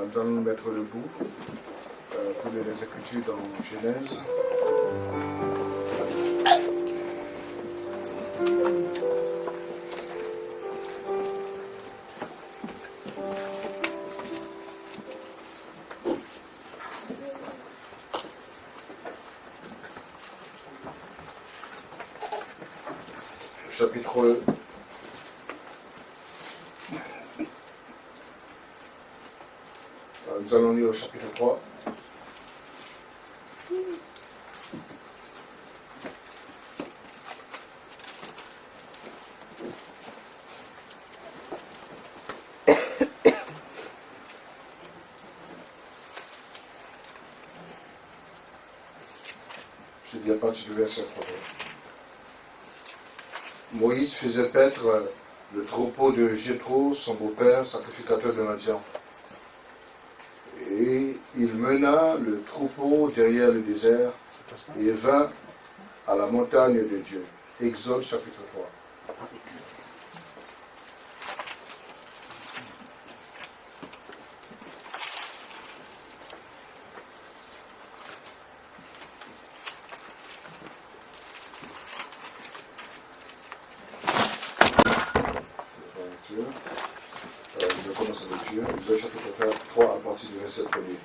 Nous allons nous mettre debout pour les Écritures dans Genèse. Chapitre nous allons lire au chapitre 3. C'est bien parti du verset 1. Moïse faisait paître le troupeau de Jéthro, son beau-père, sacrificateur de Madian. Et il mena le troupeau derrière le désert et vint à la montagne de Dieu. Exode chapitre 3. Je commence à lecture. Exode chapitre 3 à partir du verset 1er.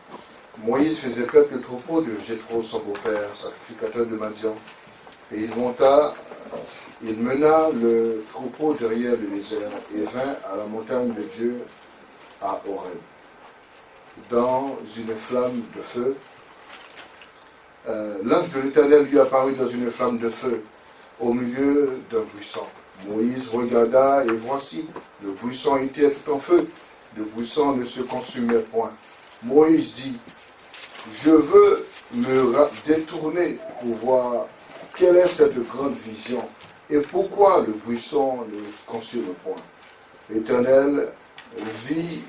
Moïse faisait paître le troupeau de Jéthro, son beau-père, sacrificateur de Madian. Et il mena le troupeau derrière le désert et vint à la montagne de Dieu à Horeb. Dans une flamme de feu, l'ange de l'Éternel lui apparut dans une flamme de feu au milieu d'un buisson. Moïse regarda et voici, le buisson était tout en feu. Le buisson ne se consumait point. Moïse dit, je veux me détourner pour voir quelle est cette grande vision et pourquoi le buisson ne se consume point. L'Éternel vit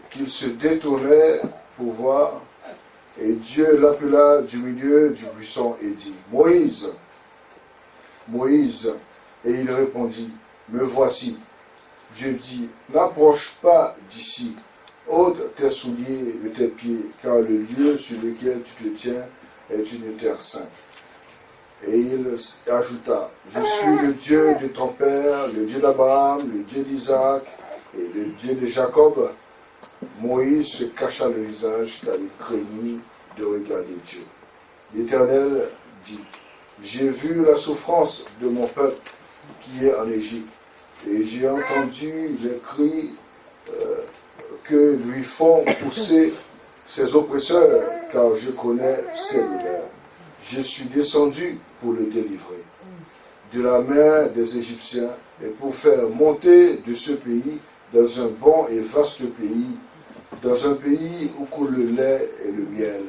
qu'il se détournait pour voir et Dieu l'appela du milieu du buisson et dit, Moïse, Moïse, et il répondit, me voici. Dieu dit, n'approche pas d'ici, ôte tes souliers de tes pieds, car le lieu sur lequel tu te tiens est une terre sainte. Et il ajouta, je suis le Dieu de ton père, le Dieu d'Abraham, le Dieu d'Isaac et le Dieu de Jacob. Moïse se cacha le visage car il craignit de regarder Dieu. L'Éternel dit, j'ai vu la souffrance de mon peuple qui est en Égypte, et j'ai entendu les cris que lui font pousser ses oppresseurs, car je connais ses douleurs. Je suis descendu pour le délivrer de la main des Égyptiens et pour faire monter de ce pays dans un bon et vaste pays, dans un pays où coule le lait et le miel,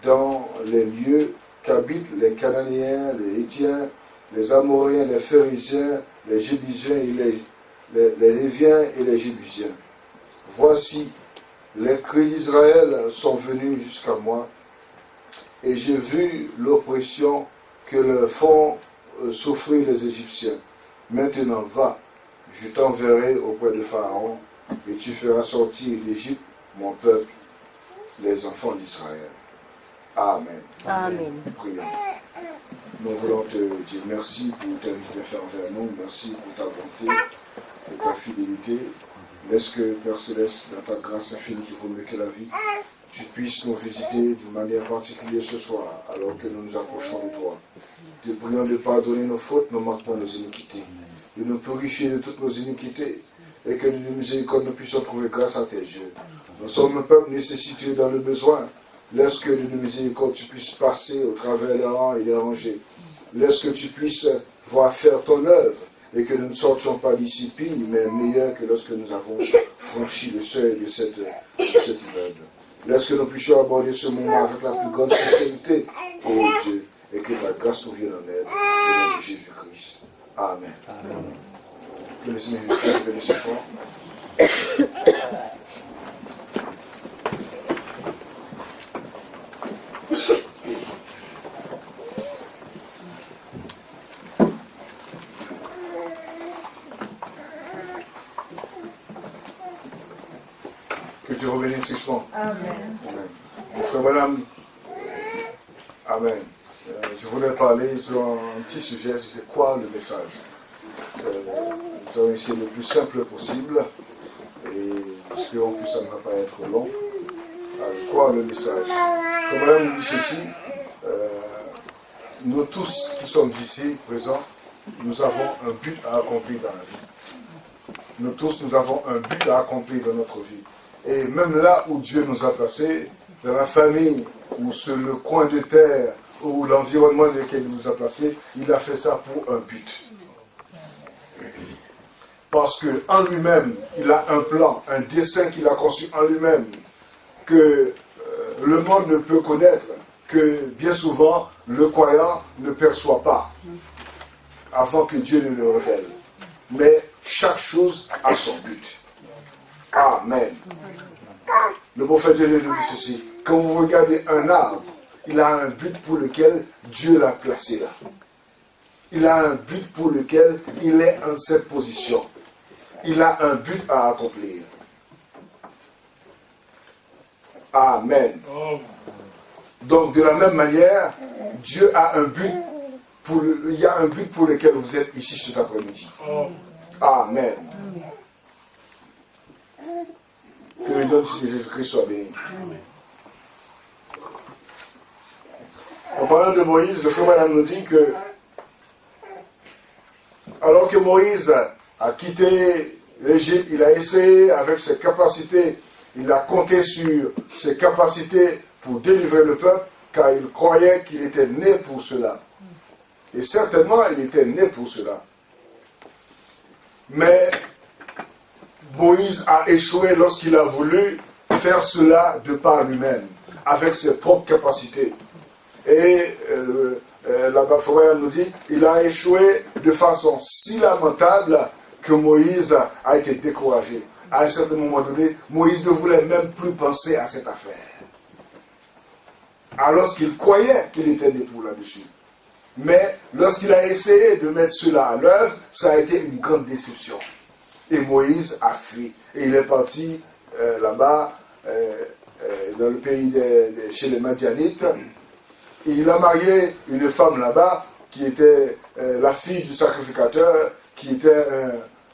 dans les lieux qu'habitent les Cananéens, les Hétiens, les Amoréens, les Phérésiens, les Jébusiens et les Héviens et les Jébusiens. Voici, les cris d'Israël sont venus jusqu'à moi, et j'ai vu l'oppression que leur font souffrir les Égyptiens. Maintenant, va, je t'enverrai auprès de Pharaon, et tu feras sortir d'Égypte mon peuple, les enfants d'Israël. Amen. Amen. Prions. Nous voulons te dire merci pour tes bienfaits envers nous, merci pour ta bonté et ta fidélité. Laisse que, Père Céleste, dans ta grâce infinie qui vaut mieux que la vie, tu puisses nous visiter d'une manière particulière ce soir, alors que nous nous approchons de toi. Te prions de pardonner nos fautes, nos manquements, nos iniquités, de nous purifier de toutes nos iniquités, et que de miséricorde nous puissions trouver grâce à tes yeux. Nous sommes un peuple nécessité dans le besoin. Laisse que de miséricorde tu puisses passer au travers des rangs et des rangées. Laisse que tu puisses voir faire ton œuvre et que nous ne sortions pas d'ici pire, mais meilleur que lorsque nous avons franchi le seuil de cet immeuble. Laisse que nous puissions aborder ce moment avec la plus grande sincérité, ô Dieu, et que ta grâce nous vienne en aide, au nom de Jésus-Christ. Amen. Amen. Que le Seigneur vous bénisse fort. Que Dieu vous bénisse richement. Amen. Mon frère, madame, amen. Je voulais parler sur un petit sujet, c'est quoi le message? Nous allons essayer le plus simple possible, et espérons que ça ne va pas être long. Alors, quoi le message? Frère, madame nous dit ceci, nous tous qui sommes ici, présents, nous avons un but à accomplir dans la vie. Nous tous, nous avons un but à accomplir dans notre vie. Et même là où Dieu nous a placés, dans la famille, ou sur le coin de terre, ou l'environnement dans lequel il nous a placés, il a fait ça pour un but. Parce qu'en lui-même, il a un plan, un dessein qu'il a conçu en lui-même, que le monde ne peut connaître, que bien souvent, le croyant ne perçoit pas, avant que Dieu ne le révèle. Mais chaque chose a son but. Amen. Le prophète Dieu nous dit ceci. Quand vous regardez un arbre, il a un but pour lequel Dieu l'a placé là. Il a un but pour lequel il est en cette position. Il a un but à accomplir. Amen. Donc de la même manière, Dieu a un but il y a un but pour lequel vous êtes ici cet après-midi. Amen. Que le nom de Jésus-Christ soit béni. En parlant de Moïse, le frère Madame nous dit que alors que Moïse a quitté l'Égypte, il a essayé avec ses capacités, il a compté sur ses capacités pour délivrer le peuple, car il croyait qu'il était né pour cela. Et certainement, il était né pour cela. Mais Moïse a échoué lorsqu'il a voulu faire cela de par lui-même, avec ses propres capacités. Et là-bas, Frère nous dit, il a échoué de façon si lamentable que Moïse a été découragé. À un certain moment donné, Moïse ne voulait même plus penser à cette affaire. Alors qu'il croyait qu'il était né pour là-dessus. Mais lorsqu'il a essayé de mettre cela à l'œuvre, ça a été une grande déception. Et Moïse a fui. Et il est parti là-bas, dans le pays chez les Madianites. Et il a marié une femme là-bas, qui était la fille du sacrificateur, qui était,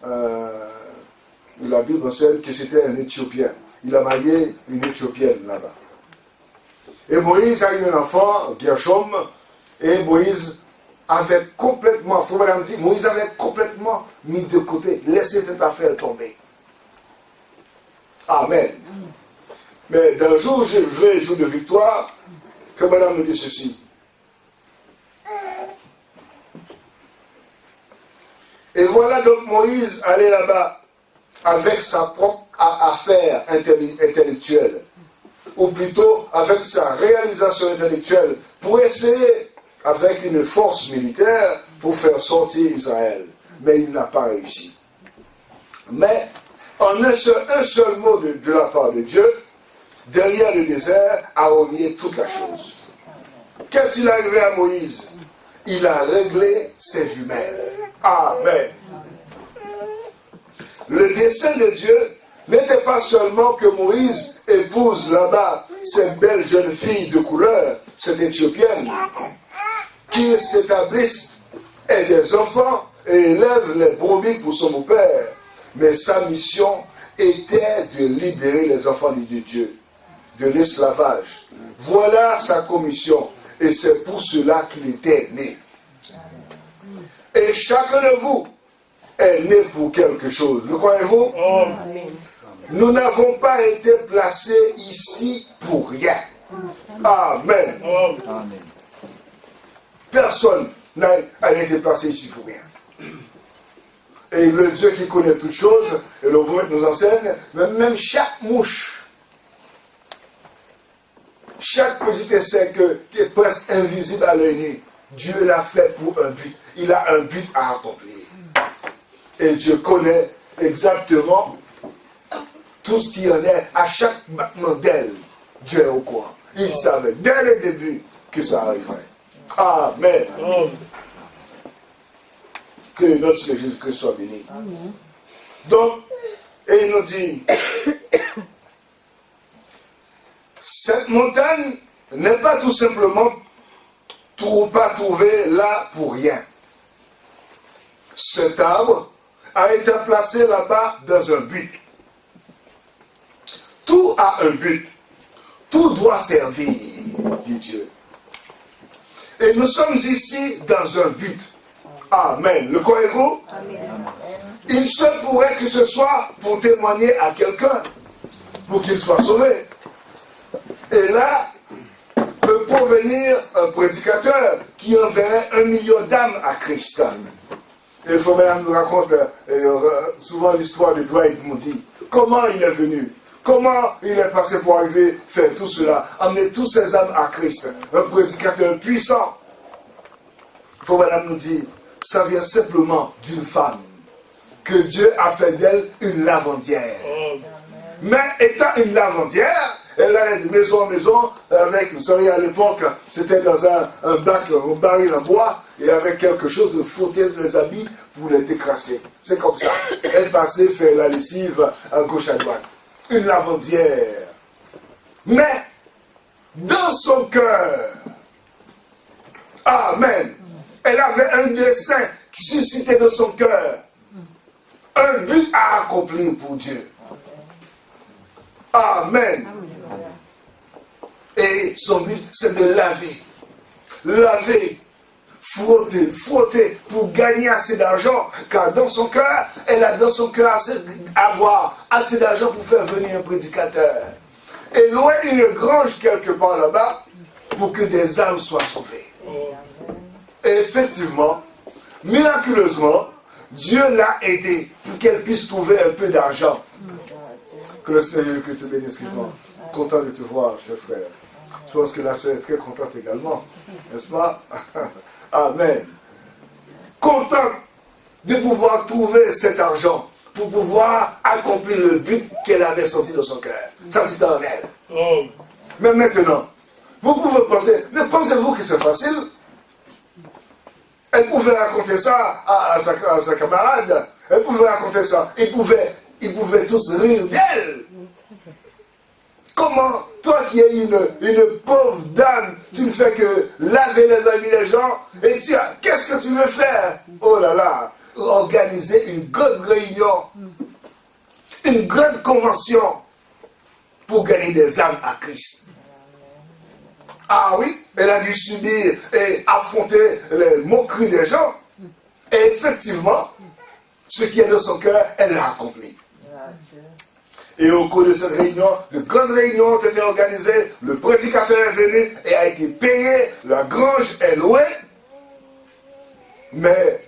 la Bible enseigne que c'était un Éthiopien. Il a marié une Éthiopienne là-bas. Et Moïse a eu un enfant, Gershom, et Moïse avait complètement, Moïse avait complètement mis de côté, laissé cette affaire tomber. Amen. Mais d'un jour, je vais, jour de victoire, que Madame nous dit ceci. Et voilà donc Moïse allé là-bas avec sa propre affaire intellectuelle, ou plutôt avec sa réalisation intellectuelle, pour essayer avec une force militaire pour faire sortir Israël. Mais il n'a pas réussi. Mais en un seul mot de la part de Dieu, derrière le désert, a remis toute la chose. Qu'est-il arrivé à Moïse? Il a réglé ses jumelles. Amen. Le dessein de Dieu n'était pas seulement que Moïse épouse là-bas cette belle jeune fille de couleur, cette Éthiopienne, qu'il s'établisse, ait des enfants et élève les brebis pour son beau-père. Mais sa mission était de libérer les enfants de Dieu de l'esclavage. Voilà sa commission. Et c'est pour cela qu'il était né. Et chacun de vous est né pour quelque chose. Le croyez-vous? Nous n'avons pas été placés ici pour rien. Amen. Personne n'a été placé ici pour rien. Et le Dieu qui connaît toutes choses, et le prophète nous enseigne, même chaque mouche, chaque petite insecte qui est presque invisible à l'œil nu, Dieu l'a fait pour un but. Il a un but à accomplir. Et Dieu connaît exactement tout ce qu'il y en est à chaque battement d'aile. Dieu est au courant. Il savait dès le début que ça arriverait. Amen. Que le nom de Jésus-Christ soit béni. Donc, et il nous dit, Cette montagne n'est pas tout simplement pas trouvée là pour rien. Cet arbre a été placé là-bas dans un but. Tout a un but. Tout doit servir, dit Dieu. Et nous sommes ici dans un but. Amen. Le croyez-vous? Il se pourrait que ce soit pour témoigner à quelqu'un, pour qu'il soit sauvé. Et là, peut provenir un prédicateur qui enverrait 1 million d'âmes à Christ. Et le frère Branham nous raconte souvent l'histoire de Dwight Moody. Comment il est venu? Comment il est passé pour arriver faire tout cela? Amener tous ces âmes à Christ. Un prédicateur puissant. Le frère Branham nous dit, ça vient simplement d'une femme. Que Dieu a fait d'elle une lavandière. Mais étant une lavandière, elle allait de maison en maison avec, vous savez, à l'époque, c'était dans un bac, un baril en bois, et avec quelque chose de frotter les habits pour les décrasser. C'est comme ça. Elle passait faire la lessive à gauche à droite. Une lavandière. Mais, dans son cœur, amen, elle avait un dessein qui suscitait dans son cœur un but à accomplir pour Dieu. Amen. Et son but, c'est de laver. Laver, frotter pour gagner assez d'argent. Car dans son cœur, elle a dans son cœur avoir assez d'argent pour faire venir un prédicateur. Et louer une grange quelque part là-bas pour que des âmes soient sauvées. Et effectivement, miraculeusement, Dieu l'a aidé pour qu'elle puisse trouver un peu d'argent. Que le Seigneur Jésus-Christ te bénisse. Content de te voir, cher frère. Je pense que la sœur est très contente également. N'est-ce pas? Amen. Content de pouvoir trouver cet argent pour pouvoir accomplir le but qu'elle avait senti dans son cœur. Ça, c'est en elle. Mais maintenant, vous pouvez penser, mais pensez-vous que c'est facile? Elle pouvait raconter ça à sa camarade. Elle pouvait raconter ça. Ils pouvaient tous rire d'elle. Comment, toi qui es une pauvre dame, tu ne fais que laver les habits des gens, et qu'est-ce que tu veux faire? Oh là là, organiser une grande réunion, une grande convention pour gagner des âmes à Christ. Ah oui, elle a dû subir et affronter les moqueries des gens. Et effectivement, ce qui est dans son cœur, elle l'a accompli. Et au cours de cette réunion, de grandes réunions ont été organisées, le prédicateur est venu et a été payé, la grange est louée. Mais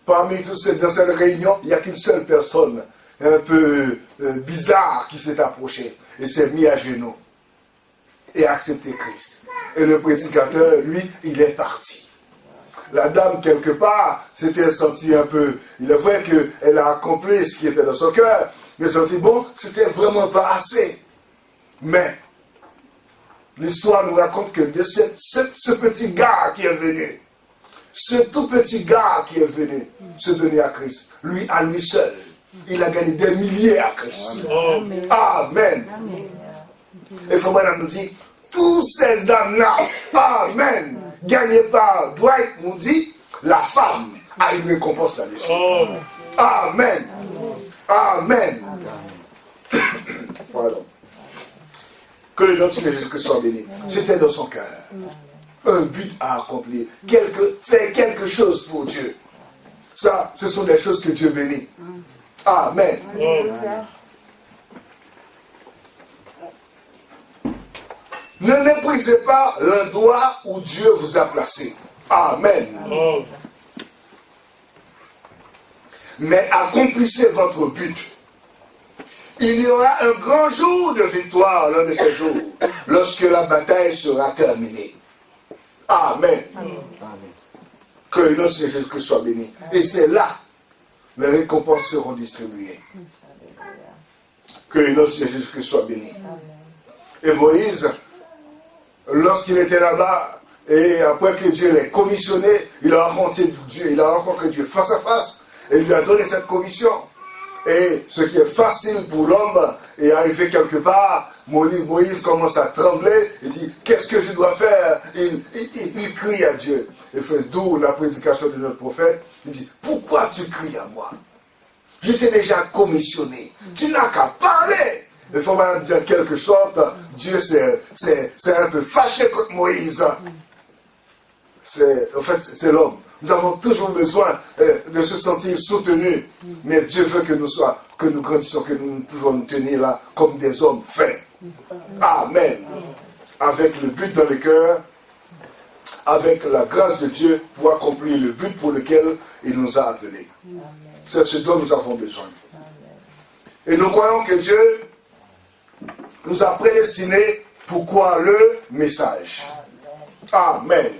parmi tous dans cette réunion, il n'y a qu'une seule personne un peu bizarre qui s'est approchée et s'est mis à genoux et a accepté Christ. Et le prédicateur, lui, il est parti. La dame, quelque part, s'était sentie un peu... Il est vrai qu'elle a accompli ce qui était dans son cœur, mais sentie, bon, c'était vraiment pas assez. Mais, l'histoire nous raconte que de ce petit gars qui est venu, ce tout petit gars qui est venu se donner à Christ, lui, à lui seul, il a gagné des milliers à Christ. Amen. Amen. Et Frère nous dit, tous ces âmes-là, amen, gagnés par Dwight Moody, la femme a une récompense là-dessus. Amen. Amen. Voilà. Que le nom de Jésus-Christ soit béni. C'était dans son cœur. Un but à accomplir. Faire quelque chose pour Dieu. Ça, ce sont des choses que Dieu bénit. Amen. Ne méprisez pas l'endroit où Dieu vous a placé. Amen. Mais accomplissez votre but. Il y aura un grand jour de victoire l'un de ces jours, lorsque la bataille sera terminée. Amen. Que le nom de Jésus-Christ soit béni. Et c'est là les récompenses seront distribuées. Que le nom de Jésus-Christ soit béni. Et Moïse, lorsqu'il était là-bas, et après que Dieu l'ait commissionné, il a rencontré Dieu face à face, et il lui a donné cette commission. Et ce qui est facile pour l'homme est arrivé quelque part. Moïse commence à trembler. Il dit, qu'est-ce que je dois faire? Il crie à Dieu. Et fait d'où la prédication de notre prophète. Il dit, pourquoi tu cries à moi? Je t'ai déjà commissionné. Tu n'as qu'à parler. Il faut même dire quelque chose. Dieu c'est un peu fâché contre Moïse. En fait, c'est l'homme. Nous avons toujours besoin de se sentir soutenus. Mais Dieu veut que nous grandissions, que nous pouvons nous tenir là comme des hommes faits. Amen. Avec le but dans le cœur, avec la grâce de Dieu pour accomplir le but pour lequel il nous a appelés. C'est ce dont nous avons besoin. Et nous croyons que Dieu nous a prédestinés pour quoi? Le message. Amen.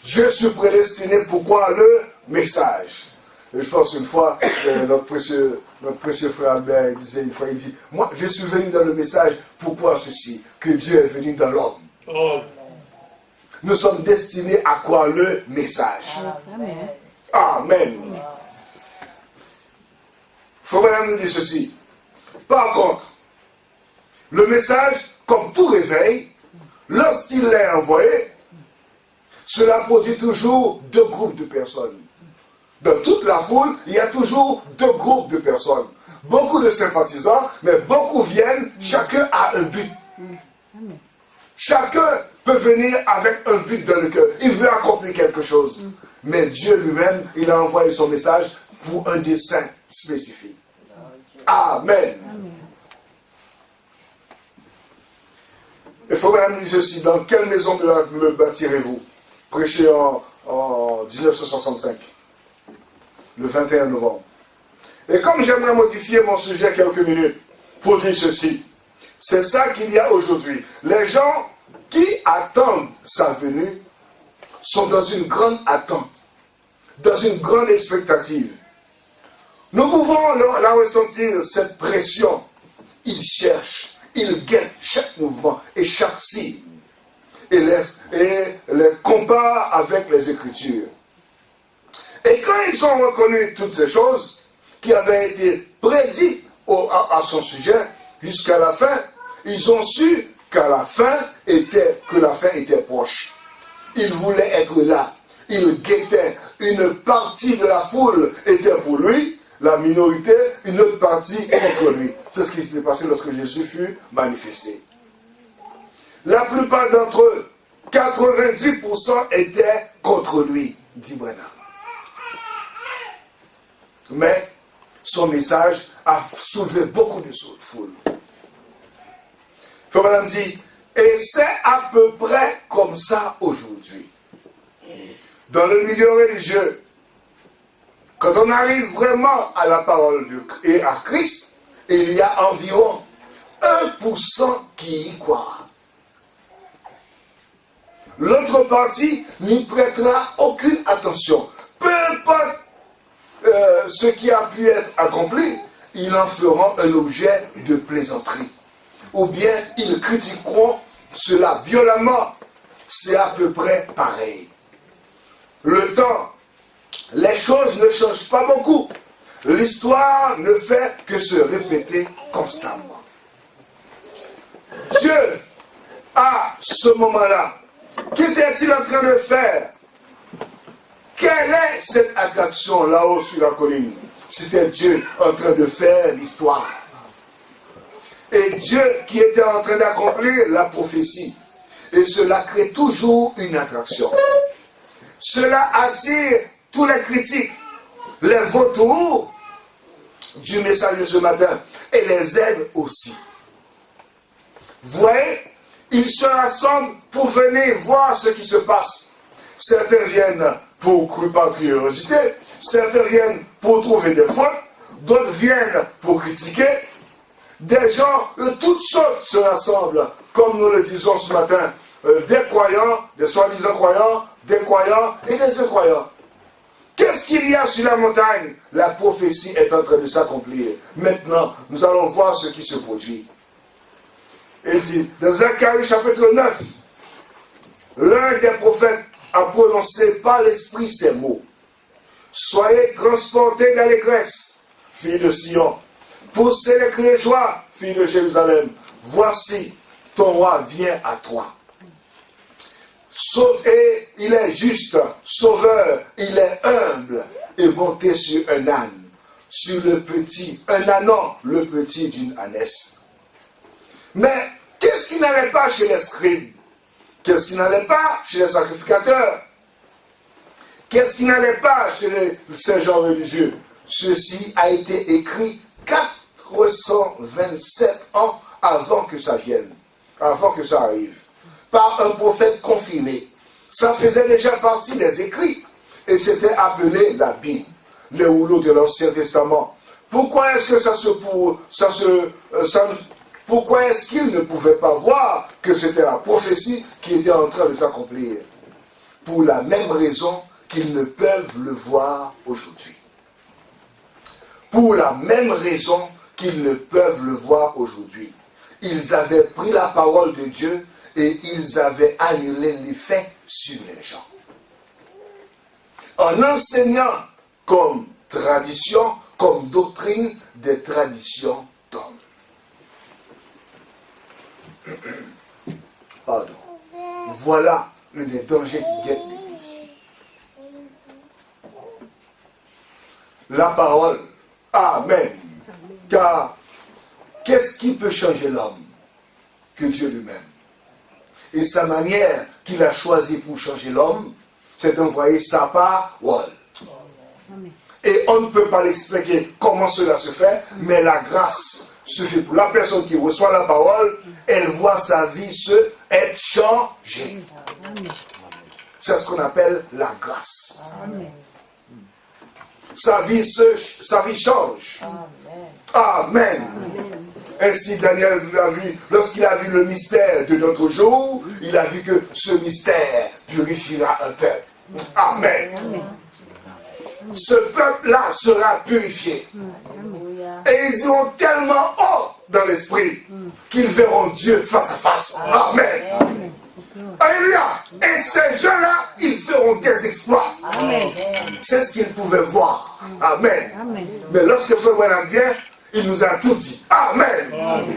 Je suis prédestiné pour quoi? Le message. Et je pense une fois, notre précieux frère Albert disait une fois, il dit, moi je suis venu dans le message, pourquoi ceci? Que Dieu est venu dans l'homme. Nous sommes destinés à quoi? Le message. Amen. Amen. Il faut vraiment nous dire ceci. Par contre, le message, comme tout réveil, lorsqu'il est envoyé, cela produit toujours deux groupes de personnes. Dans toute la foule, il y a toujours deux groupes de personnes. Beaucoup de sympathisants, mais beaucoup viennent, chacun a un but. Chacun peut venir avec un but dans le cœur. Il veut accomplir quelque chose. Mais Dieu lui-même, il a envoyé son message pour un dessein spécifique. Amen. Il faut même dire ceci, dans quelle maison me bâtirez-vous? Prêché en 1965, le 21 novembre. Et comme j'aimerais modifier mon sujet quelques minutes pour dire ceci, c'est ça qu'il y a aujourd'hui. Les gens qui attendent sa venue sont dans une grande attente, dans une grande expectative. Nous pouvons la ressentir, cette pression. Ils cherchent, ils guettent chaque mouvement et chaque signe. Et les comparent avec les Écritures. Et quand ils ont reconnu toutes ces choses qui avaient été prédites à son sujet jusqu'à la fin, ils ont su que la fin était proche. Ils voulaient être là. Ils guettaient. Une partie de la foule était pour lui, la minorité, une autre partie contre lui. C'est ce qui s'est passé lorsque Jésus fut manifesté. La plupart d'entre eux, 90% étaient contre lui, dit Branham. Mais son message a soulevé beaucoup de foule. Branham dit, et c'est à peu près comme ça aujourd'hui. Dans le milieu religieux, quand on arrive vraiment à la parole de Dieu et à Christ, il y a environ 1% qui y croient. L'autre partie n'y prêtera aucune attention. Peu importe ce qui a pu être accompli, ils en feront un objet de plaisanterie. Ou bien ils critiqueront cela violemment. C'est à peu près pareil. Le temps, les choses ne changent pas beaucoup. L'histoire ne fait que se répéter constamment. Dieu, à ce moment-là, qu'était-il en train de faire? Quelle est cette attraction là-haut sur la colline? C'était Dieu en train de faire l'histoire. Et Dieu qui était en train d'accomplir la prophétie. Et cela crée toujours une attraction. Cela attire tous les critiques, les vautours du message de ce matin et les aide aussi. Vous voyez, ils se rassemblent pour venir voir ce qui se passe. Certains viennent par curiosité, certains viennent pour trouver des fautes, d'autres viennent pour critiquer. Des gens de toutes sortes se rassemblent, comme nous le disons ce matin, des croyants, des soi-disant croyants, des croyants et des incroyants. Qu'est-ce qu'il y a sur la montagne? La prophétie est en train de s'accomplir. Maintenant, nous allons voir ce qui se produit. Il dit, dans Zacharie chapitre 9, l'un des prophètes a prononcé par l'Esprit ces mots. Soyez transportés d'allégresse, fille de Sion. Poussez les cris de joie, fille de Jérusalem. Voici, ton roi vient à toi. Et il est juste, sauveur, il est humble, et monté sur un âne, sur le petit, un ânon, le petit d'une ânesse. Mais qu'est-ce qui n'allait pas chez les scribes? Qu'est-ce qui n'allait pas chez les sacrificateurs? Qu'est-ce qui n'allait pas chez ces gens religieux? Ceci a été écrit 427 ans avant que ça vienne, avant que ça arrive, par un prophète confirmé. Ça faisait déjà partie des écrits, et c'était appelé la Bible, les rouleaux de l'Ancien Testament. Pourquoi est-ce que pourquoi est-ce qu'ils ne pouvaient pas voir que c'était la prophétie qui était en train de s'accomplir? Pour la même raison qu'ils ne peuvent le voir aujourd'hui. Pour la même raison qu'ils ne peuvent le voir aujourd'hui. Ils avaient pris la parole de Dieu et ils avaient annulé l'effet sur les gens. En enseignant comme tradition, comme doctrine des traditions d'hommes. Pardon. Voilà l'un des dangers qui guettent l'Église. La parole. Amen. Car qu'est-ce qui peut changer l'homme que Dieu lui-même? Et sa manière qu'il a choisie pour changer l'homme, c'est d'envoyer sa parole. Et on ne peut pas l'expliquer comment cela se fait, mais la grâce suffit pour la personne qui reçoit la parole, elle voit sa vie être changée. C'est ce qu'on appelle la grâce. Sa vie change. Amen. Ainsi Daniel a vu, lorsqu'il a vu le mystère de notre jour, il a vu que ce mystère purifiera un peuple. Amen. Ce peuple-là sera purifié. Et ils iront tellement haut dans l'esprit qu'ils verront Dieu face à face. Amen. Alléluia. Et ces gens-là, ils feront des exploits. C'est ce qu'ils pouvaient voir. Amen. Mais lorsque Frère Branham vient, il nous a tout dit. Amen.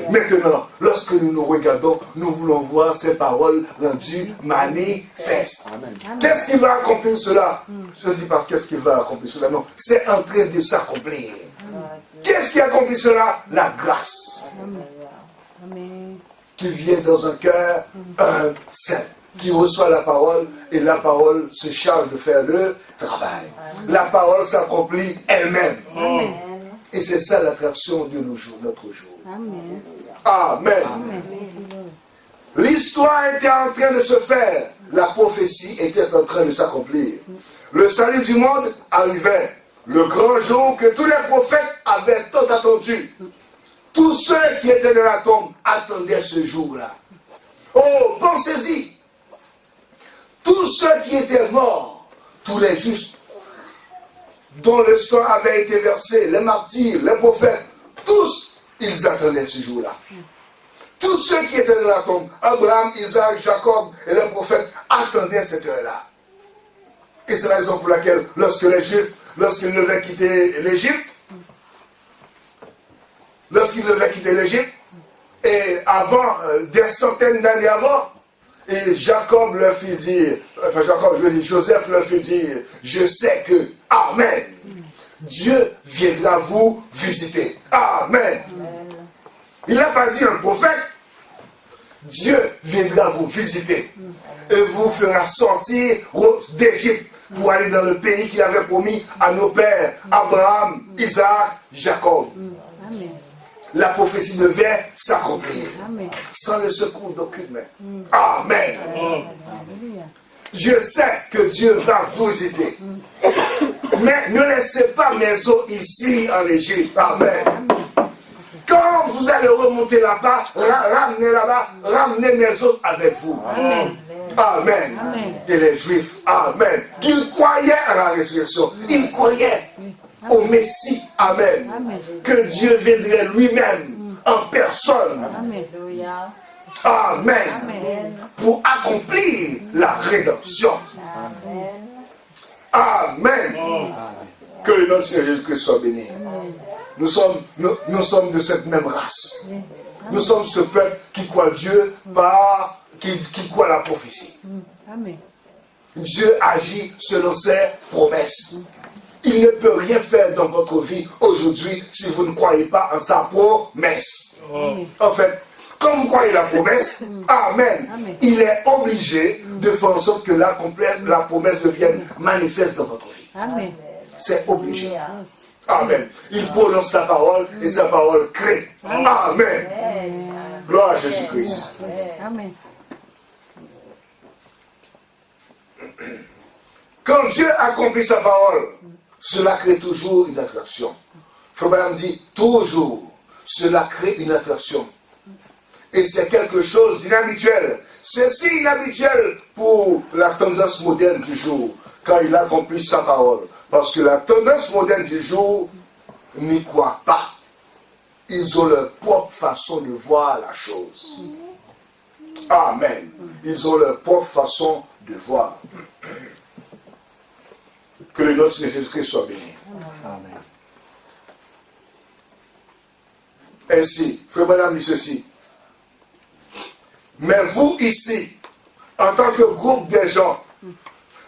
Maintenant, lorsque nous nous regardons, nous voulons voir ces paroles rendues manifestes. Qu'est-ce qui va accomplir cela? Je ne dis pas qu'est-ce qui va accomplir cela, non. C'est en train de s'accomplir. Qu'est-ce qui accomplit cela? La grâce. Qui vient dans un cœur saint, qui reçoit la parole, et la parole se charge de faire le travail. La parole s'accomplit elle-même. Et c'est ça l'attraction de nos jours, notre jour. Amen. Amen. L'histoire était en train de se faire. La prophétie était en train de s'accomplir. Le salut du monde arrivait. Le grand jour que tous les prophètes avaient tant attendu. Tous ceux qui étaient dans la tombe attendaient ce jour-là. Oh, pensez-y. Tous ceux qui étaient morts, tous les justes, dont le sang avait été versé, les martyrs, les prophètes, tous, ils attendaient ce jour-là. Tous ceux qui étaient dans la tombe, Abraham, Isaac, Jacob et les prophètes attendaient cette heure-là. Et c'est la raison pour laquelle, lorsqu'ils devaient quitter l'Égypte, et avant, des centaines d'années avant, et Jacob leur fit dire, Joseph leur fit dire, je sais que, Amen, Dieu viendra vous visiter. Amen. Il n'a pas dit un prophète, Dieu viendra vous visiter et vous fera sortir d'Égypte pour aller dans le pays qu'il avait promis à nos pères, Abraham, Isaac, Jacob. Amen. La prophétie devait s'accomplir sans le secours d'aucune main. Amen. Je sais que Dieu va vous aider. Mais ne laissez pas mes os ici en Égypte. Amen. Quand vous allez remonter là-bas, ramenez mes os avec vous. Amen. Amen. Amen. Et les Juifs, Amen. Ils croyaient à la résurrection. Ils croyaient au Messie. Amen. Amen. Que Dieu viendrait lui-même en personne. Amen. Amen. Amen. Pour accomplir la rédemption. Amen. Amen. Que le nom de Seigneur Jésus-Christ soit béni. Amen. nous sommes de cette même race. Nous sommes ce peuple qui croit Dieu qui croit la prophétie. Amen. Dieu agit selon ses promesses. Il ne peut rien faire dans votre vie aujourd'hui si vous ne croyez pas en sa promesse. En fait, quand vous croyez la promesse, Amen, il est obligé de faire en sorte que la promesse devienne manifeste dans votre vie. Amen. C'est obligé. Amen. Il prononce sa parole et sa parole crée. Amen. Gloire à Jésus-Christ. Amen. Quand Dieu accomplit sa parole, cela crée toujours une attraction. Frère Branham dit toujours, cela crée une attraction. Et c'est quelque chose d'inhabituel. C'est si inhabituel pour la tendance moderne du jour, quand il accomplit sa parole. Parce que la tendance moderne du jour n'y croit pas. Ils ont leur propre façon de voir la chose. Amen. Ils ont leur propre façon de voir. Que le nom de Jésus-Christ soit béni. Amen. Ainsi, frère Branham dit ceci. Mais vous ici, en tant que groupe de gens,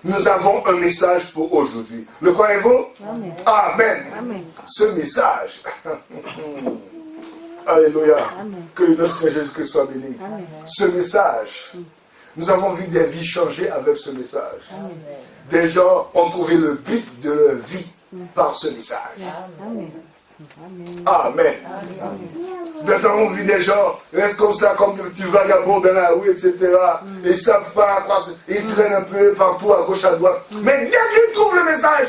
nous avons un message pour aujourd'hui. Le croyez-vous? Amen. Amen. Amen. Ce message. Alléluia. Amen. Que le nom de Jésus-Christ soit béni. Amen. Ce message. Nous avons vu des vies changer avec ce message. Amen. Des gens ont trouvé le but de leur vie par ce message. Amen. Amen. Amen. Nous avons vu des gens restent comme ça, comme des petits vagabonds dans la rue, etc. Ils ne savent pas à quoi ils traînent un peu partout, à gauche, à droite. Mais dès qu'ils trouvent le message,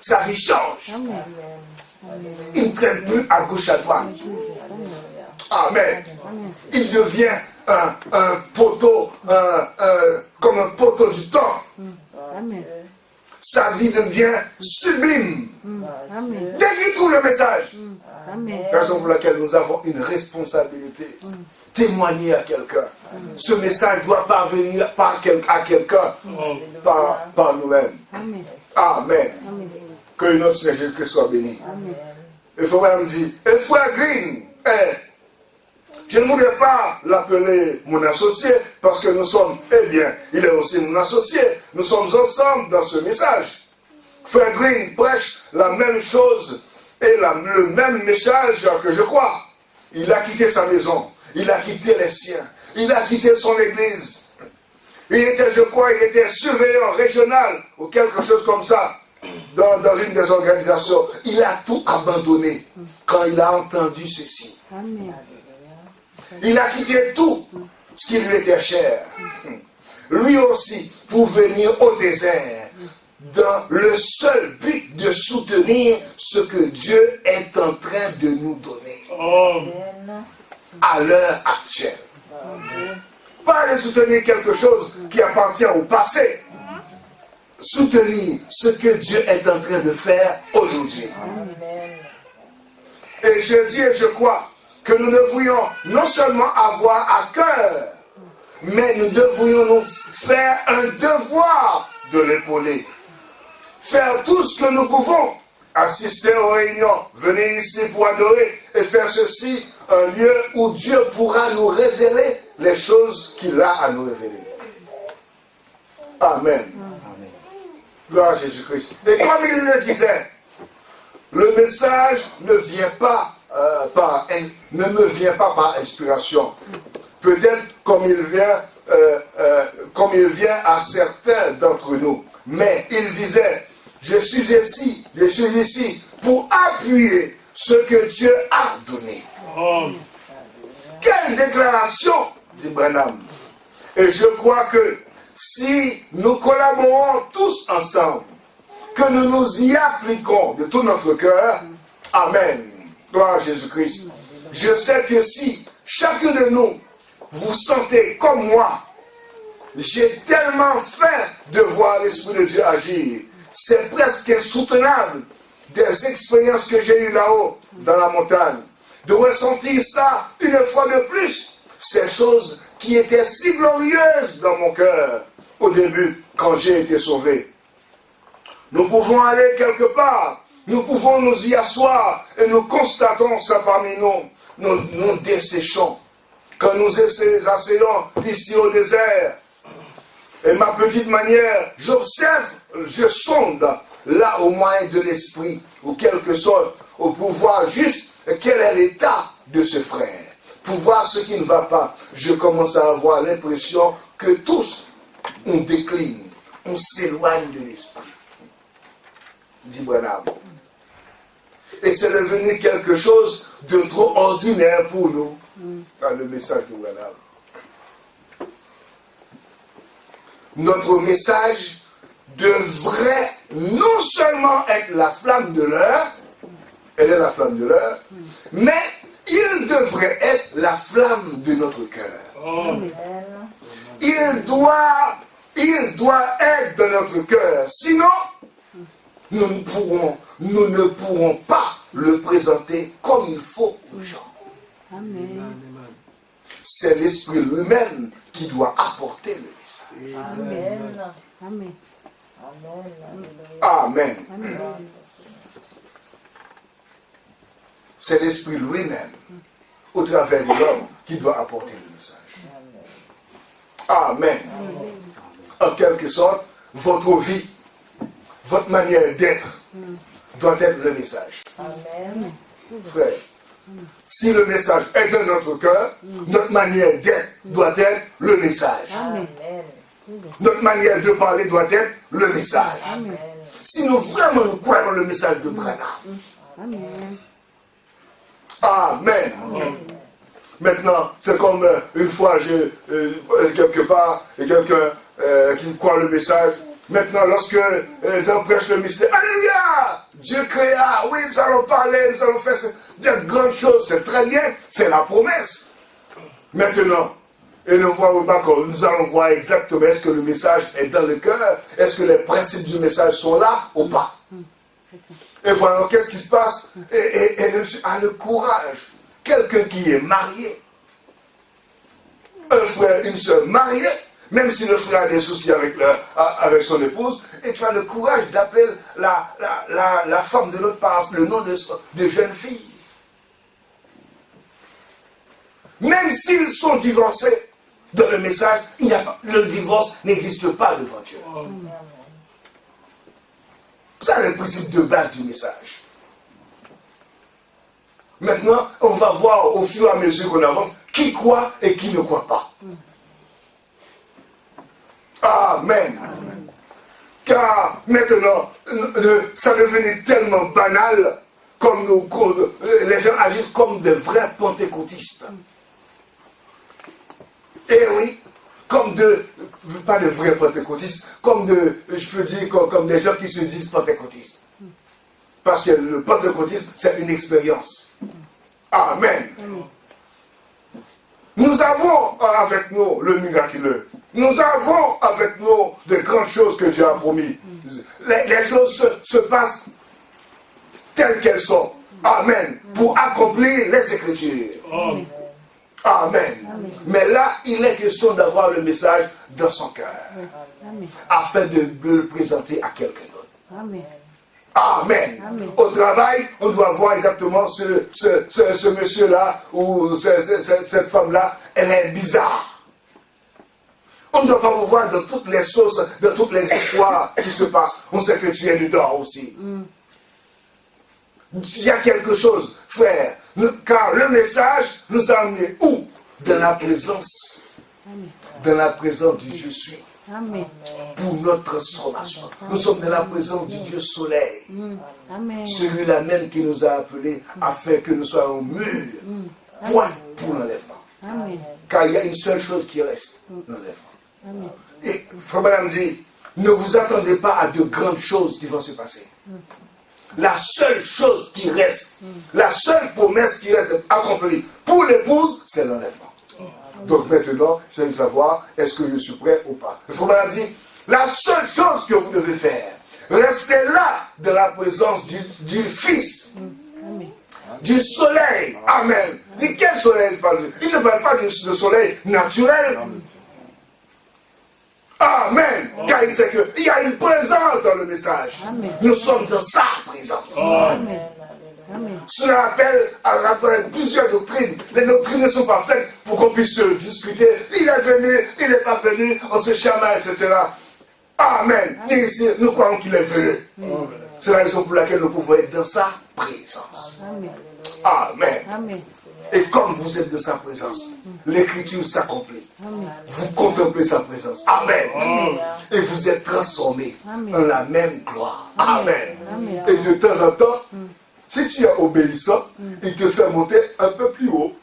sa vie change. Amen. Il ne traîne plus à gauche, à droite. Amen. Il devient un poteau, comme un poteau du temps. Amen. Sa vie devient sublime. Amen. Dès qu'il trouve le message. Amen. Raison pour laquelle nous avons une responsabilité. Témoigner à quelqu'un. Ce message doit parvenir à quelqu'un par nous-mêmes. Amen. Amen. Amen. Que le nom de Jésus-Christ soit béni. Amen. Et frère me dit, et frère Green, je ne voudrais pas l'appeler mon associé, parce que nous sommes, eh bien, il est aussi mon associé. Nous sommes ensemble dans ce message. Frère Green prêche la même chose et le même message que je crois. Il a quitté sa maison, il a quitté les siens, il a quitté son église. Il était, je crois, il était surveillant régional ou quelque chose comme ça dans une des organisations. Il a tout abandonné quand il a entendu ceci. Amen. Il a quitté tout ce qui lui était cher. Lui aussi, pour venir au désert, dans le seul but de soutenir ce que Dieu est en train de nous donner à l'heure actuelle. Pas de soutenir quelque chose qui appartient au passé. Soutenir ce que Dieu est en train de faire aujourd'hui. Et je dis et je crois que nous devrions non seulement avoir à cœur, mais nous devrions nous faire un devoir de l'épauler. Faire tout ce que nous pouvons. Assister aux réunions, venir ici pour adorer et faire ceci, un lieu où Dieu pourra nous révéler les choses qu'il a à nous révéler. Amen. Gloire à Jésus-Christ. Et comme il le disait, le message ne vient pas ne me vient pas par inspiration. Peut-être comme il vient à certains d'entre nous. Mais il disait, je suis ici pour appuyer ce que Dieu a donné. Quelle déclaration, dit Branham. Et je crois que si nous collaborons tous ensemble, que nous nous y appliquons de tout notre cœur, Amen. Gloire à Jésus-Christ. Je sais que si chacun de nous, vous sentez comme moi, j'ai tellement faim de voir l'Esprit de Dieu agir. C'est presque insoutenable des expériences que j'ai eues là-haut, dans la montagne. De ressentir ça une fois de plus. Ces choses qui étaient si glorieuses dans mon cœur au début, quand j'ai été sauvé. Nous pouvons aller quelque part nous pouvons nous y asseoir et nous constatons ça parmi nous. Nous desséchons. Quand nous asseyons ici au désert, et ma petite manière, j'observe, je sonde là au moyen de l'esprit, ou quelque sorte, pour voir juste quel est l'état de ce frère. Pour voir ce qui ne va pas, je commence à avoir l'impression que tous, on décline, on s'éloigne de l'esprit. Dit Branham. Et c'est devenu quelque chose de trop ordinaire pour nous, dans le message de Branham. Notre message devrait non seulement être la flamme de l'heure, elle est la flamme de l'heure, mais il devrait être la flamme de notre cœur. Amen. Il doit être dans notre cœur. Sinon, nous ne pourrons pas le présenter comme il faut aux gens. Amen. C'est l'esprit lui-même qui doit apporter le message. Amen. Amen. Amen. Amen. C'est l'esprit lui-même, au travers de l'homme, qui doit apporter le message. Amen. En quelque sorte, votre vie, votre manière d'être, doit être le message. Amen. Frère, si le message est dans notre cœur, notre manière d'être doit être le message. Amen. Notre manière de parler doit être le message. Amen. Si nous vraiment nous croyons le message de Branham. Amen. Amen. Maintenant, c'est comme une fois, quelque part, quelqu'un qui croit le message. Maintenant, lorsque on prêche le mystère, alléluia, Dieu créa, oui, nous allons parler, nous allons faire de grandes choses, c'est très bien, c'est la promesse. Maintenant, et nous allons voir exactement est-ce que le message est dans le cœur, est-ce que les principes du message sont là ou pas. Et voilà, qu'est-ce qui se passe? Et le monsieur a le courage. Quelqu'un qui est marié, un frère, une soeur mariée, même si le frère a des soucis avec son épouse, et tu as le courage d'appeler la femme de l'autre par le nom de jeune fille. Même s'ils sont divorcés, dans le message, le divorce n'existe pas devant Dieu. C'est le principe de base du message. Maintenant, on va voir au fur et à mesure qu'on avance qui croit et qui ne croit pas. Amen. Car maintenant, ça devenait tellement banal comme les gens agissent comme des vrais pentecôtistes. Et oui, pas de vrais pentecôtistes, je peux dire, comme des gens qui se disent pentecôtistes. Parce que le pentecôtisme, c'est une expérience. Amen. Nous avons avec nous le miraculeux. Nous avons avec nous de grandes choses que Dieu a promis. Les choses se passent telles qu'elles sont. Amen. Pour accomplir les Écritures. Amen. Amen. Mais là, il est question d'avoir le message dans son cœur. Afin de le présenter à quelqu'un d'autre. Amen. Amen. Amen. Au travail, on doit voir exactement ce monsieur-là ou cette femme-là, elle est bizarre. On ne doit pas vous voir dans toutes les sauces, dans toutes les histoires qui se passent. On sait que tu es dedans aussi. Il y a quelque chose, frère. Car le message nous a amenés où? Dans la présence. Dans la présence du Dieu suis. Amen. Pour notre transformation. Nous sommes dans la présence du Dieu soleil. Amen. Celui-là même qui nous a appelés afin que nous soyons mûrs. Point pour l'enlèvement. Amen. Car il y a une seule chose qui reste, l'enlèvement. Amen. Et Frère Branham dit, ne vous attendez pas à de grandes choses qui vont se passer. La seule chose qui reste, la seule promesse qui reste accomplie pour l'épouse, c'est l'enlèvement. Donc maintenant, c'est de savoir, est-ce que je suis prêt ou pas. Le Frère Branham dit, la seule chose que vous devez faire, restez là dans la présence du Fils, du soleil. Amen. De quel soleil il parle? Il ne parle pas du soleil naturel. Amen. Car il sait qu'il y a une présence dans le message. Amen. Nous sommes dans sa présence. Amen. Amen. Cela rappelle plusieurs doctrines. Les doctrines ne sont pas faites pour qu'on puisse se discuter. Il est venu, il n'est pas venu, on se chamaille, etc. Amen. Et ici, nous croyons qu'il est venu. C'est la raison pour laquelle nous pouvons être dans sa présence. Amen. Amen. Amen. Et comme vous êtes de sa présence, l'écriture s'accomplit. Amen. Vous contemplez sa présence. Amen. Et vous êtes transformés Amen. en la même gloire. Amen. Amen. Et de temps en temps, si tu es obéissant, il te fait monter un peu plus haut.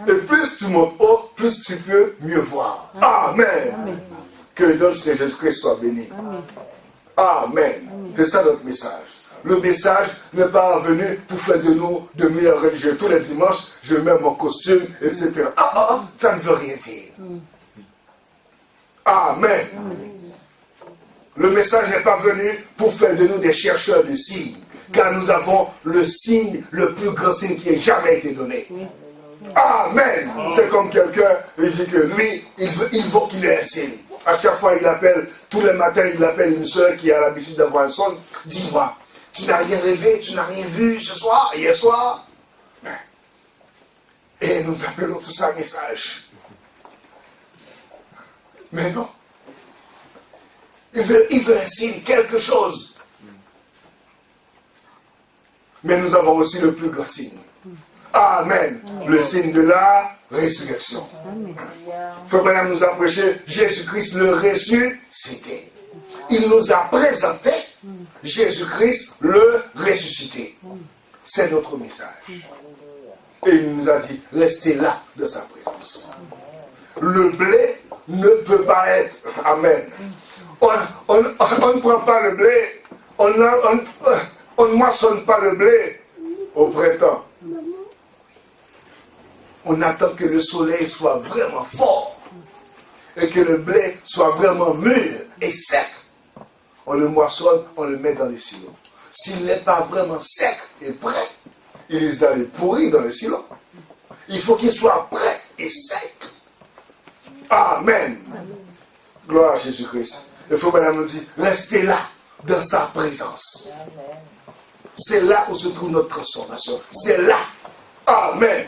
Et plus tu montes haut, plus tu peux mieux voir. Amen. Amen. Que le nom de Seigneur Jésus-Christ soit béni. Amen. Amen. C'est ça notre message. Le message n'est pas venu pour faire de nous de meilleurs religieux. Tous les dimanches, je mets mon costume, etc. Ça ne veut rien dire. Amen. Le message n'est pas venu pour faire de nous des chercheurs de signes. Car nous avons le signe, le plus grand signe qui ait jamais été donné. Amen. C'est comme quelqu'un, il dit que lui, il veut qu'il ait un signe. À chaque fois, il appelle, tous les matins, il appelle une soeur qui a l'habitude d'avoir un son. Dis-moi, tu n'as rien rêvé, tu n'as rien vu ce soir, hier soir? Et nous appelons tout ça message. Mais non. Il veut un signe, quelque chose. Mais nous avons aussi le plus grand signe. Amen. Le signe de la résurrection. Frère Branham nous a prêché Jésus-Christ le ressuscité. Il nous a présenté Jésus-Christ le ressuscité. C'est notre message. Et il nous a dit, restez là de sa présence. Le blé ne peut pas être. Amen. On ne prend pas le blé, on ne moissonne pas le blé au printemps. On attend que le soleil soit vraiment fort et que le blé soit vraiment mûr et sec. On le moissonne, on le met dans les silos. S'il n'est pas vraiment sec et prêt, il risque d'aller pourrir dans les silos. Il faut qu'il soit prêt et sec. Amen. Gloire à Jésus-Christ. Le frère Branham nous dit, restez là, dans sa présence. C'est là où se trouve notre transformation. C'est là. Amen.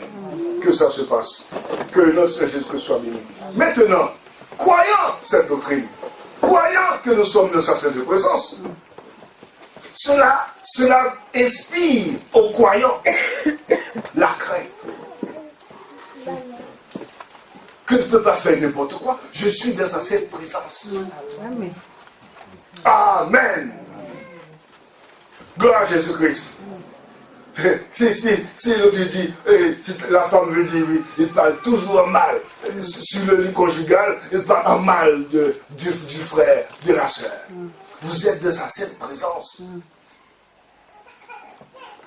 Que ça se passe. Que le nom de Jésus-Christ soit béni. Maintenant, croyant cette doctrine, croyant que nous sommes de sa sainte présence, cela inspire aux croyants la crainte. Que ne peut pas faire n'importe quoi. Je suis dans sa sainte présence. Amen. Amen. Gloire à Jésus-Christ. Si l'autre dit, la femme veut dire, oui, il parle toujours mal. Sur le lit conjugal, il parle en mal du frère, de la sœur. Vous êtes dans sa sainte présence.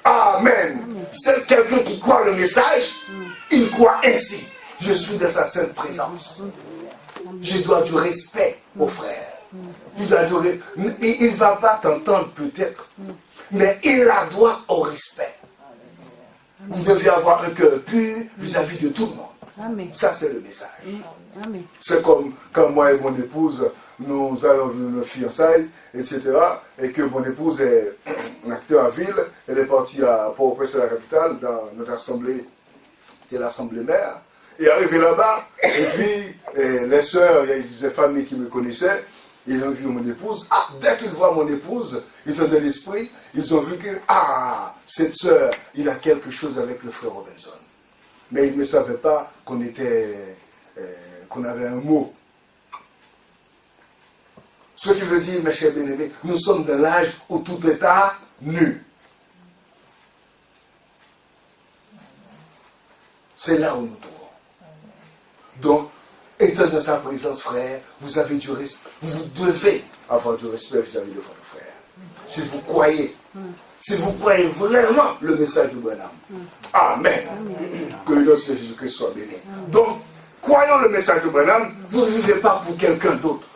Amen. C'est quelqu'un qui croit le message, il croit ainsi. Je suis dans sa sainte présence. Je dois du respect au frère. Il ne va pas t'entendre peut-être, mais il a droit au respect. Vous devez avoir un cœur pur vis-à-vis de tout le monde. Amen. Ça, c'est le message. Amen. C'est comme quand moi et mon épouse, nous allons nous fiançailles, etc. Et que mon épouse est un acteur à ville. Elle est partie à Port-au-Prince, la capitale, dans notre assemblée, c'était l'assemblée mère. Et arrivé là-bas, et puis les sœurs, il y a des familles qui me connaissaient, ils ont vu mon épouse. Dès qu'ils voient mon épouse, ils ont de l'esprit, ils ont vu que, cette sœur, il a quelque chose avec le frère Robinson. Mais ils ne savaient pas qu'on avait un mot. Ce qui veut dire, mes chers bien-aimés, nous sommes dans l'âge où tout est à nu. C'est là où nous trouvons. Donc, étant dans sa présence, frère, vous avez du respect. Vous devez avoir du respect vis-à-vis de votre frère. Si vous croyez vraiment le message de Branham. Amen. Que le nom de Jésus-Christ soit béni. Donc, croyant le message de Branham, vous ne vivez pas pour quelqu'un d'autre.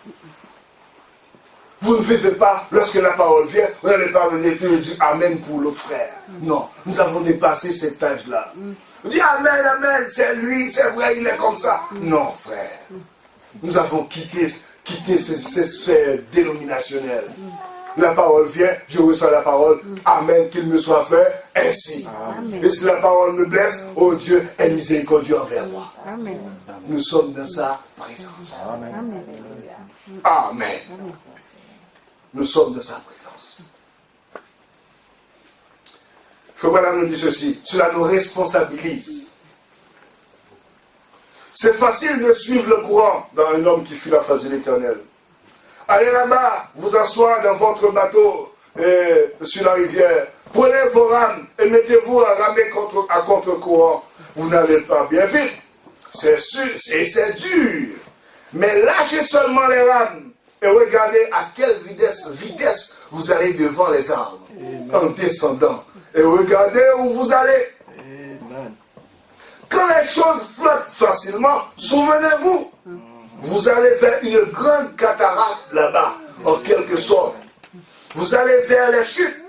Vous ne vivez pas, lorsque la parole vient, vous n'allez pas venir et dire Amen pour l'autre frère. Non, nous avons dépassé cet âge-là. Vous dites Amen, Amen, c'est lui, c'est vrai, il est comme ça. Non, frère. Nous avons quitté quitter ces sphères dénominationnelles. La parole vient, je reçois la parole, amen, qu'il me soit fait ainsi. Amen. Et si la parole me blesse, oh Dieu, est miséricordieux envers moi. Amen. Nous sommes dans sa présence. Amen. Amen. Nous sommes dans sa présence. Frère Branham nous dit ceci, cela nous responsabilise. C'est facile de suivre le courant dans un homme qui fuit la face de l'Éternel. Allez là-bas, vous asseoir dans votre bateau sur la rivière. Prenez vos rames et mettez-vous à ramer à contre-courant. Vous n'allez pas bien vite. C'est sûr, c'est dur. Mais lâchez seulement les rames et regardez à quelle vitesse vous allez devant les arbres. En descendant. Et regardez où vous allez. Amen. Quand les choses flottent facilement, souvenez-vous, vous allez vers une grande cataracte là-bas, en quelque sorte. Vous allez vers les chutes.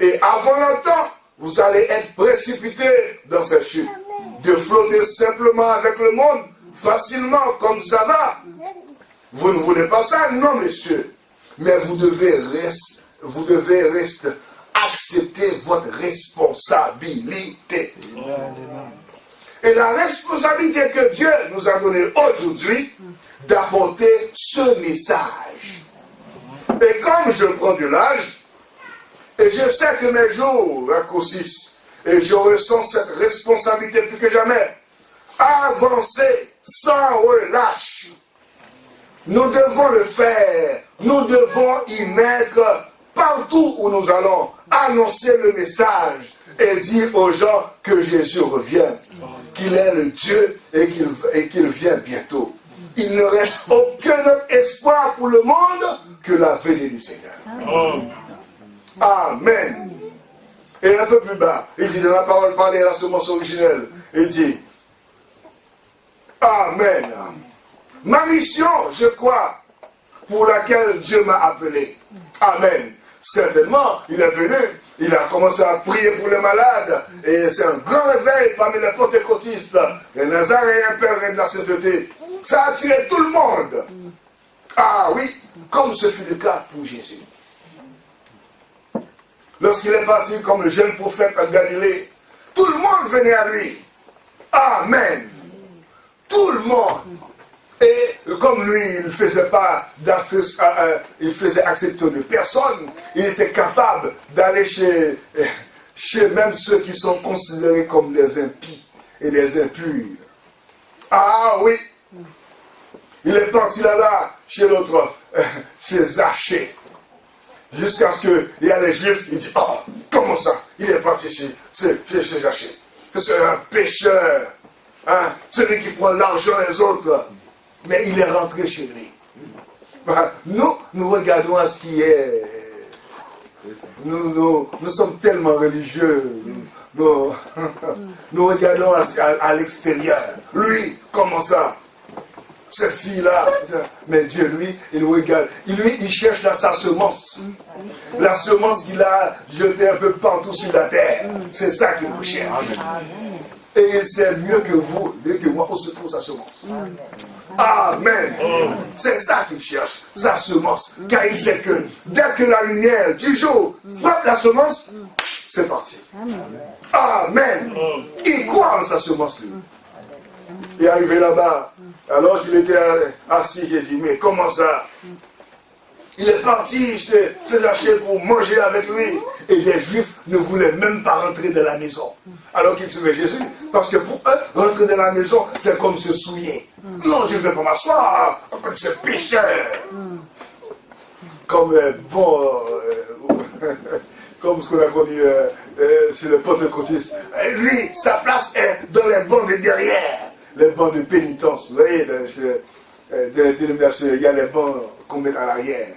Et avant longtemps, vous allez être précipité dans ces chutes. De flotter simplement avec le monde, facilement, comme ça va. Vous ne voulez pas ça? Non, monsieur. Mais vous devez rester accepter votre responsabilité. Et la responsabilité que Dieu nous a donnée aujourd'hui, d'apporter ce message. Et comme je prends de l'âge, et je sais que mes jours raccourcissent, et je ressens cette responsabilité plus que jamais, avancer sans relâche. Nous devons le faire, nous devons y mettre partout où nous allons, annoncer le message et dire aux gens que Jésus revient, qu'il est le Dieu et qu'il vient bientôt. Il ne reste aucun autre espoir pour le monde que la venue du Seigneur. Amen. Et un peu plus bas, il dit dans la parole parlée à la semence originelle, il dit Amen. Ma mission, je crois, pour laquelle Dieu m'a appelé. Amen. Certainement, il est venu, il a commencé à prier pour les malades, et c'est un grand réveil parmi les pentecôtistes, les Nazaréens, pères de la sainteté. Ça a attiré tout le monde. Ah oui, comme ce fut le cas pour Jésus. Lorsqu'il est parti comme le jeune prophète à Galilée, tout le monde venait à lui. Amen. Tout le monde. Et comme lui, il ne faisait pas il faisait accepter de personne, il était capable d'aller chez même ceux qui sont considérés comme des impies et des impurs. Ah oui. Il est parti là-bas, chez l'autre, chez Zachée. Jusqu'à ce qu'il y a les Juifs, il dit, oh, comment ça? Il est parti chez Zachée. C'est un pécheur, hein, celui qui prend l'argent des autres. Mais il est rentré chez lui. Nous regardons à ce qui est. Nous sommes tellement religieux. Nous regardons à l'extérieur. Lui, comment ça? Cette fille-là, mais Dieu, lui, il regarde. Il cherche sa semence. La semence qu'il a jetée un peu partout sur la terre. C'est ça qu'il recherche. Et il sait mieux que vous, mieux que moi, où se trouve sa semence. Amen. C'est ça qu'il cherche, sa semence. Car il sait que dès que la lumière du jour frappe la semence, c'est parti. Amen. Il croit en sa semence, lui. Il est arrivé là-bas, alors qu'il était assis, il dit, mais comment ça? Il est parti chez Zachée pour manger avec lui. Et les Juifs ne voulaient même pas rentrer dans la maison. Alors qu'ils suivaient Jésus. Parce que pour eux, rentrer dans la maison, c'est comme se souiller. Non, je ne vais pas m'asseoir comme ce pécheur. Comme comme ce qu'on a connu sur le pentecôtiste. Lui, sa place est dans les bancs de derrière. Les bancs de pénitence. Vous voyez, dans les dénominations, il y a les bancs qu'on met à l'arrière.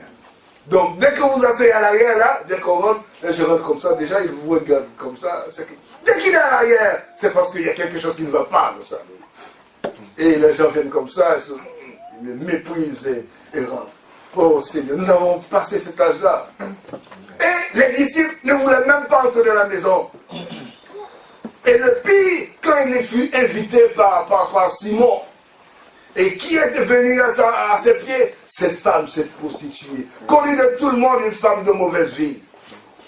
Donc, dès que vous asseyez à l'arrière, là, dès qu'on rentre, là, je rentre comme ça, déjà, il vous regarde comme ça. Dès qu'il est à l'arrière, c'est parce qu'il y a quelque chose qui ne va pas dans ça. Et les gens viennent comme ça, ils méprisent et rentrent. Oh Seigneur, nous avons passé cet âge-là. Et les disciples ne voulaient même pas entrer dans la maison. Et le pire, quand il fut invité par Simon, Et qui est venue à ses pieds? Cette femme, cette prostituée. Connue de tout le monde, une femme de mauvaise vie.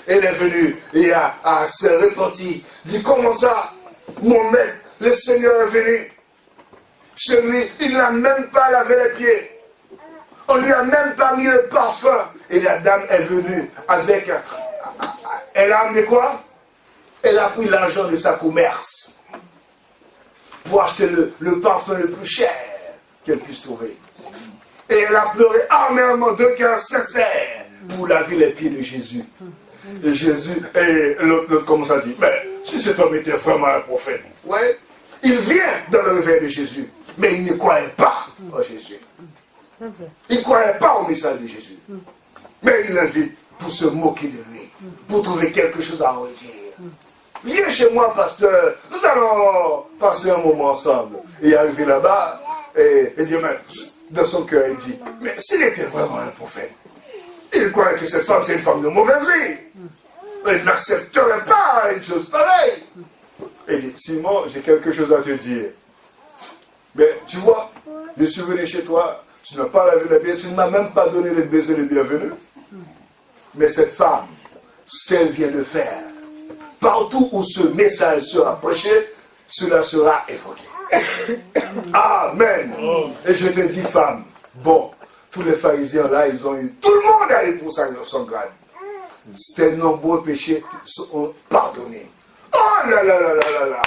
Elle est venue et a se repentir. Dit, comment ça? Mon maître, le Seigneur est venu chez lui, il n'a même pas lavé les pieds. On lui a même pas mis le parfum. Et la dame est venue avec... Elle a amené quoi? Elle a pris l'argent de sa commerce pour acheter le parfum le plus cher qu'elle puisse trouver. Et elle a pleuré amèrement de cœur sincère pour laver les pieds de Jésus. Et Jésus, et l'autre commence à dire, mais si cet homme était vraiment un prophète, ouais, il vient dans le réveil de Jésus, mais il ne croyait pas en Jésus. Il ne croyait pas au message de Jésus. Mais il l'invite pour se moquer de lui, pour trouver quelque chose à redire. Viens chez moi, pasteur, nous allons passer un moment ensemble. Et arrivé là-bas, et dit, mais, dans son cœur, il dit, mais s'il était vraiment un prophète, il croyait que cette femme, c'est une femme de mauvaise vie. Il n'accepterait pas une chose pareille. Et il dit, Simon, j'ai quelque chose à te dire. Mais tu vois, je suis venu chez toi, tu n'as pas lavé les pieds, tu ne m'as même pas donné le baiser de bienvenue. Mais cette femme, ce qu'elle vient de faire, partout où ce message sera prêché, cela sera évoqué. Amen. Et je te dis, femme, bon, tous les pharisiens là, ils ont eu, tout le monde a eu pour ça son grade. Tes nombreux péchés sont pardonnés. Oh là là là là là là.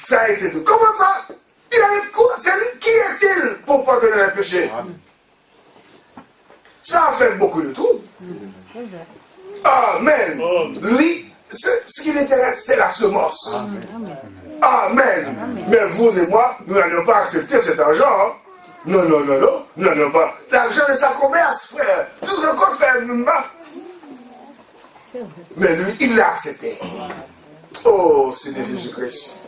Ça a été tout. Comment ça? Il a eu quoi? Qui est-il pour pardonner les péchés? Ça a fait beaucoup de troubles. Amen. Lui, ce qui l'intéresse, c'est la semence. Amen. Mais vous et moi, nous n'allons pas accepter cet argent. Hein? Non, non, non, non. Nous n'allons pas. L'argent de sa commerce, frère. Tout ce qu'on fait, nous pas. Mais lui, il l'a accepté. Oh, Seigneur Jésus-Christ.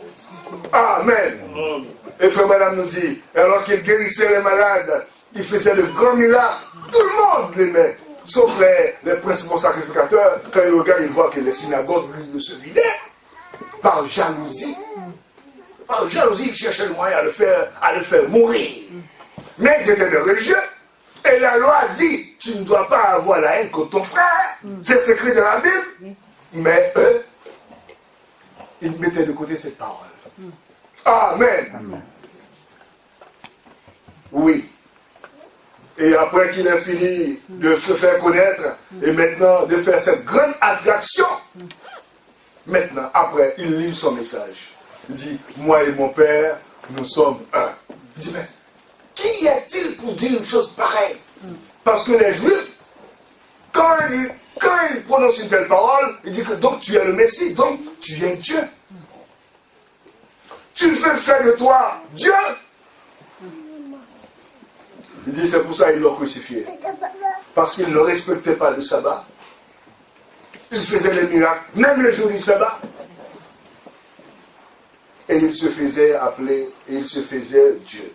Amen. Et frère madame nous dit, alors qu'il guérissait les malades, il faisait de grands miracles, tout le monde l'aimait. Sauf les principaux sacrificateurs, quand ils regardent, ils voient que les synagogues de se vidaient. Par jalousie. Par jalousie, ils cherchaient le moyen à le faire mourir. Mais ils étaient des religieux. Et la loi dit, tu ne dois pas avoir la haine contre ton frère. C'est écrit dans la Bible. Mais eux, ils mettaient de côté cette parole. Amen. Oui. Et après qu'il ait fini de se faire connaître, et maintenant de faire cette grande attraction, maintenant, après, il lit son message. Il dit, moi et mon père, nous sommes un. Il dit, mais qui est-il pour dire une chose pareille? Parce que les Juifs, quand ils prononcent une telle parole, ils disent que donc tu es le Messie, donc tu es Dieu. Tu veux faire de toi Dieu. Il dit, c'est pour ça qu'ils l'ont crucifié. Parce qu'ils ne respectaient pas le sabbat. Ils faisaient les miracles, même le jour du sabbat. Et ils se faisaient appeler, et ils se faisaient Dieu,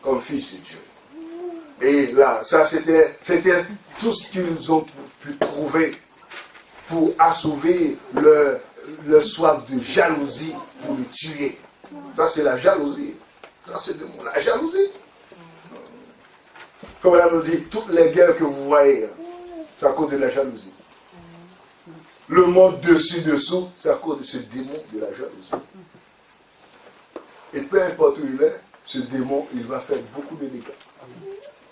comme fils de Dieu. Et là, ça c'était tout ce qu'ils ont pu trouver pour assouvir leur soif de jalousie, pour le tuer. Ça c'est la jalousie. Ça c'est la jalousie. Comme elle nous dit, toutes les guerres que vous voyez, c'est à cause de la jalousie. Le monde dessus-dessous, c'est à cause de ce démon de la jalousie. Et peu importe où il est, ce démon, il va faire beaucoup de dégâts.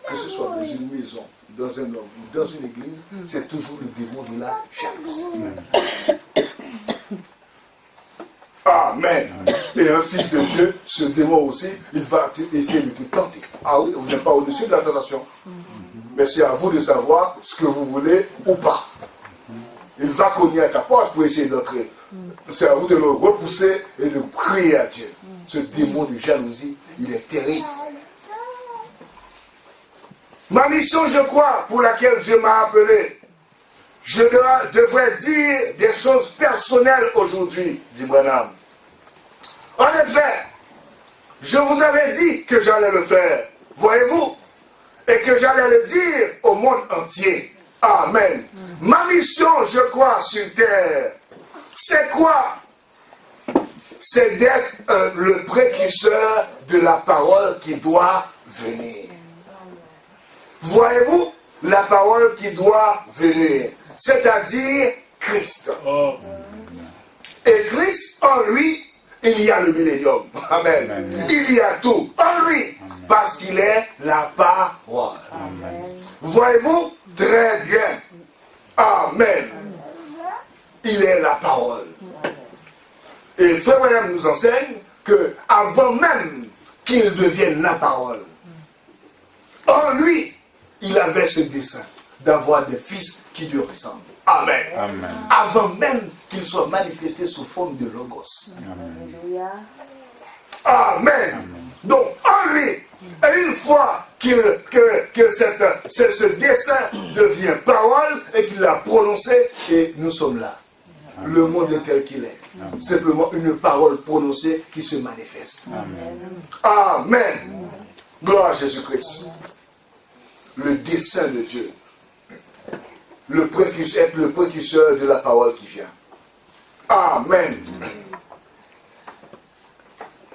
Que ce soit dans une maison, dans un homme ou dans une église, c'est toujours le démon de la jalousie. Amen. Et un fils de Dieu, ce démon aussi, il va essayer de te tenter. Ah oui, vous n'êtes pas au-dessus de la tentation. Mais c'est à vous de savoir ce que vous voulez ou pas. Il va cogner à ta porte pour essayer d'entrer. C'est à vous de le repousser et de crier à Dieu. Ce démon de jalousie, il est terrible. Ma mission, je crois, pour laquelle Dieu m'a appelé, je devrais dire des choses personnelles aujourd'hui, dit Branham. En effet, je vous avais dit que j'allais le faire, voyez-vous, et que j'allais le dire au monde entier. Amen. Ma mission, je crois, sur terre, c'est quoi? c'est d'être le précurseur de la parole qui doit venir. Voyez-vous, la parole qui doit venir, c'est-à-dire Christ. Et Christ, en lui, il y a le millénium. Amen. Amen. Il y a tout en lui, parce qu'il est la parole. Amen. Voyez-vous, très bien. Amen. Il est la parole. Et Frère William nous enseigne que avant même qu'il devienne la parole, en lui, il avait ce dessein d'avoir des fils qui lui ressemblent. Amen. Amen. Avant même qu'il soit manifesté sous forme de logos. Amen. Amen. Donc, en lui, et une fois que ce dessein devient parole et qu'il l'a prononcé, et nous sommes là. Amen. Le monde est tel qu'il est. Amen. Simplement une parole prononcée qui se manifeste. Amen. Amen. Gloire à Jésus-Christ. Le dessein de Dieu. Le précurseur de la parole qui vient. Amen.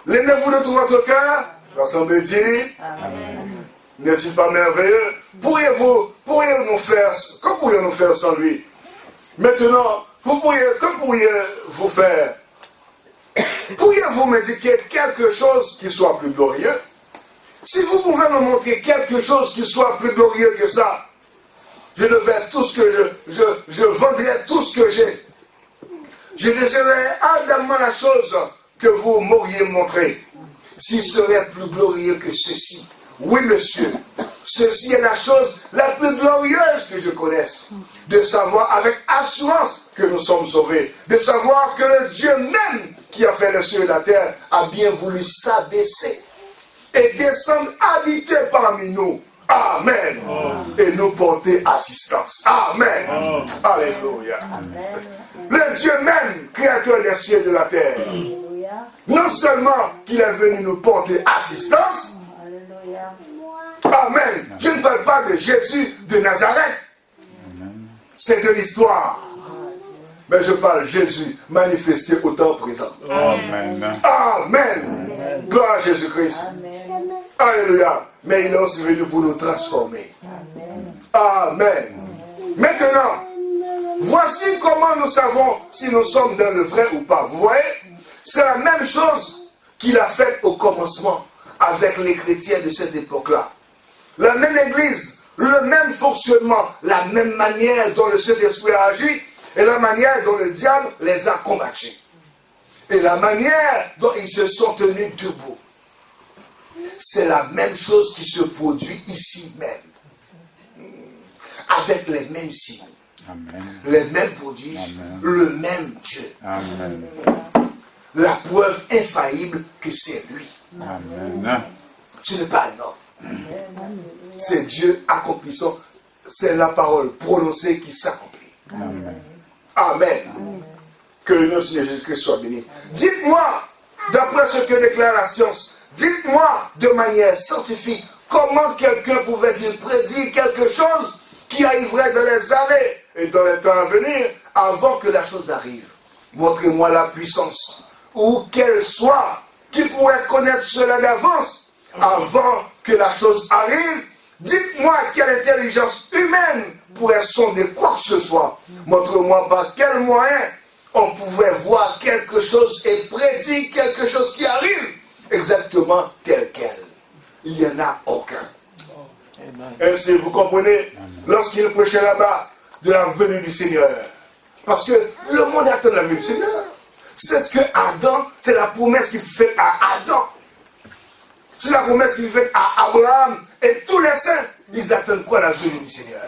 L'aimez-vous de tout votre cœur? L'Assemblée dit. Amen. N'est-il pas merveilleux? Pourriez-nous nous faire sans lui? Maintenant, que pourriez-vous faire? Pourriez-vous m'indiquer quelque chose qui soit plus glorieux? Si vous pouvez me montrer quelque chose qui soit plus glorieux que ça, je devais tout ce que je vendrais tout ce que j'ai. Je désirerais ardemment la chose que vous m'auriez montrée. S'il serait plus glorieux que ceci. Oui, monsieur. Ceci est la chose la plus glorieuse que je connaisse. De savoir avec assurance que nous sommes sauvés. De savoir que le Dieu même qui a fait les cieux et la terre a bien voulu s'abaisser et descendre habiter parmi nous. Amen. Oh. Et nous porter assistance. Amen. Oh. Alléluia. Amen. Le Dieu même, créateur des cieux et de la terre. Alléluia. Non seulement qu'il est venu nous porter assistance. Alléluia. Amen. Je ne parle pas de Jésus de Nazareth. C'est de l'histoire. Mais je parle de Jésus manifesté au temps présent. Amen. Amen. Amen. Gloire à Jésus-Christ. Alléluia. Mais il est aussi venu pour nous transformer. Amen. Amen. Maintenant, voici comment nous savons si nous sommes dans le vrai ou pas. Vous voyez, c'est la même chose qu'il a faite au commencement avec les chrétiens de cette époque-là. La même église, le même fonctionnement, la même manière dont le Saint-Esprit a agi et la manière dont le diable les a combattus. Et la manière dont ils se sont tenus debout. C'est la même chose qui se produit ici même. Avec les mêmes signes. Amen. Les mêmes prodiges. Amen. Le même Dieu. Amen. La preuve infaillible que c'est lui. Amen. Ce n'est pas un homme. C'est Dieu accomplissant. C'est la parole prononcée qui s'accomplit. Amen. Amen. Amen. Que le nom de Jésus-Christ soit béni. Dites-moi, d'après ce que déclare la science, dites-moi de manière scientifique comment quelqu'un pouvait-il prédire quelque chose qui arriverait dans les années et dans les temps à venir avant que la chose arrive. Montrez-moi la puissance ou qu'elle soit qui pourrait connaître cela d'avance avant que la chose arrive. Dites-moi quelle intelligence humaine pourrait sonder quoi que ce soit. Montrez-moi par quel moyen on pouvait voir quelque chose et prédire quelque chose qui arrive exactement tel quel. Il n'y en a aucun. Ainsi, vous comprenez, lorsqu'il prêchait là-bas de la venue du Seigneur. Parce que le monde attend la venue du Seigneur. C'est ce que Adam, c'est la promesse qu'il fait à Adam. C'est la promesse qu'il fait à Abraham et tous les saints. Ils attendent quoi la venue du Seigneur?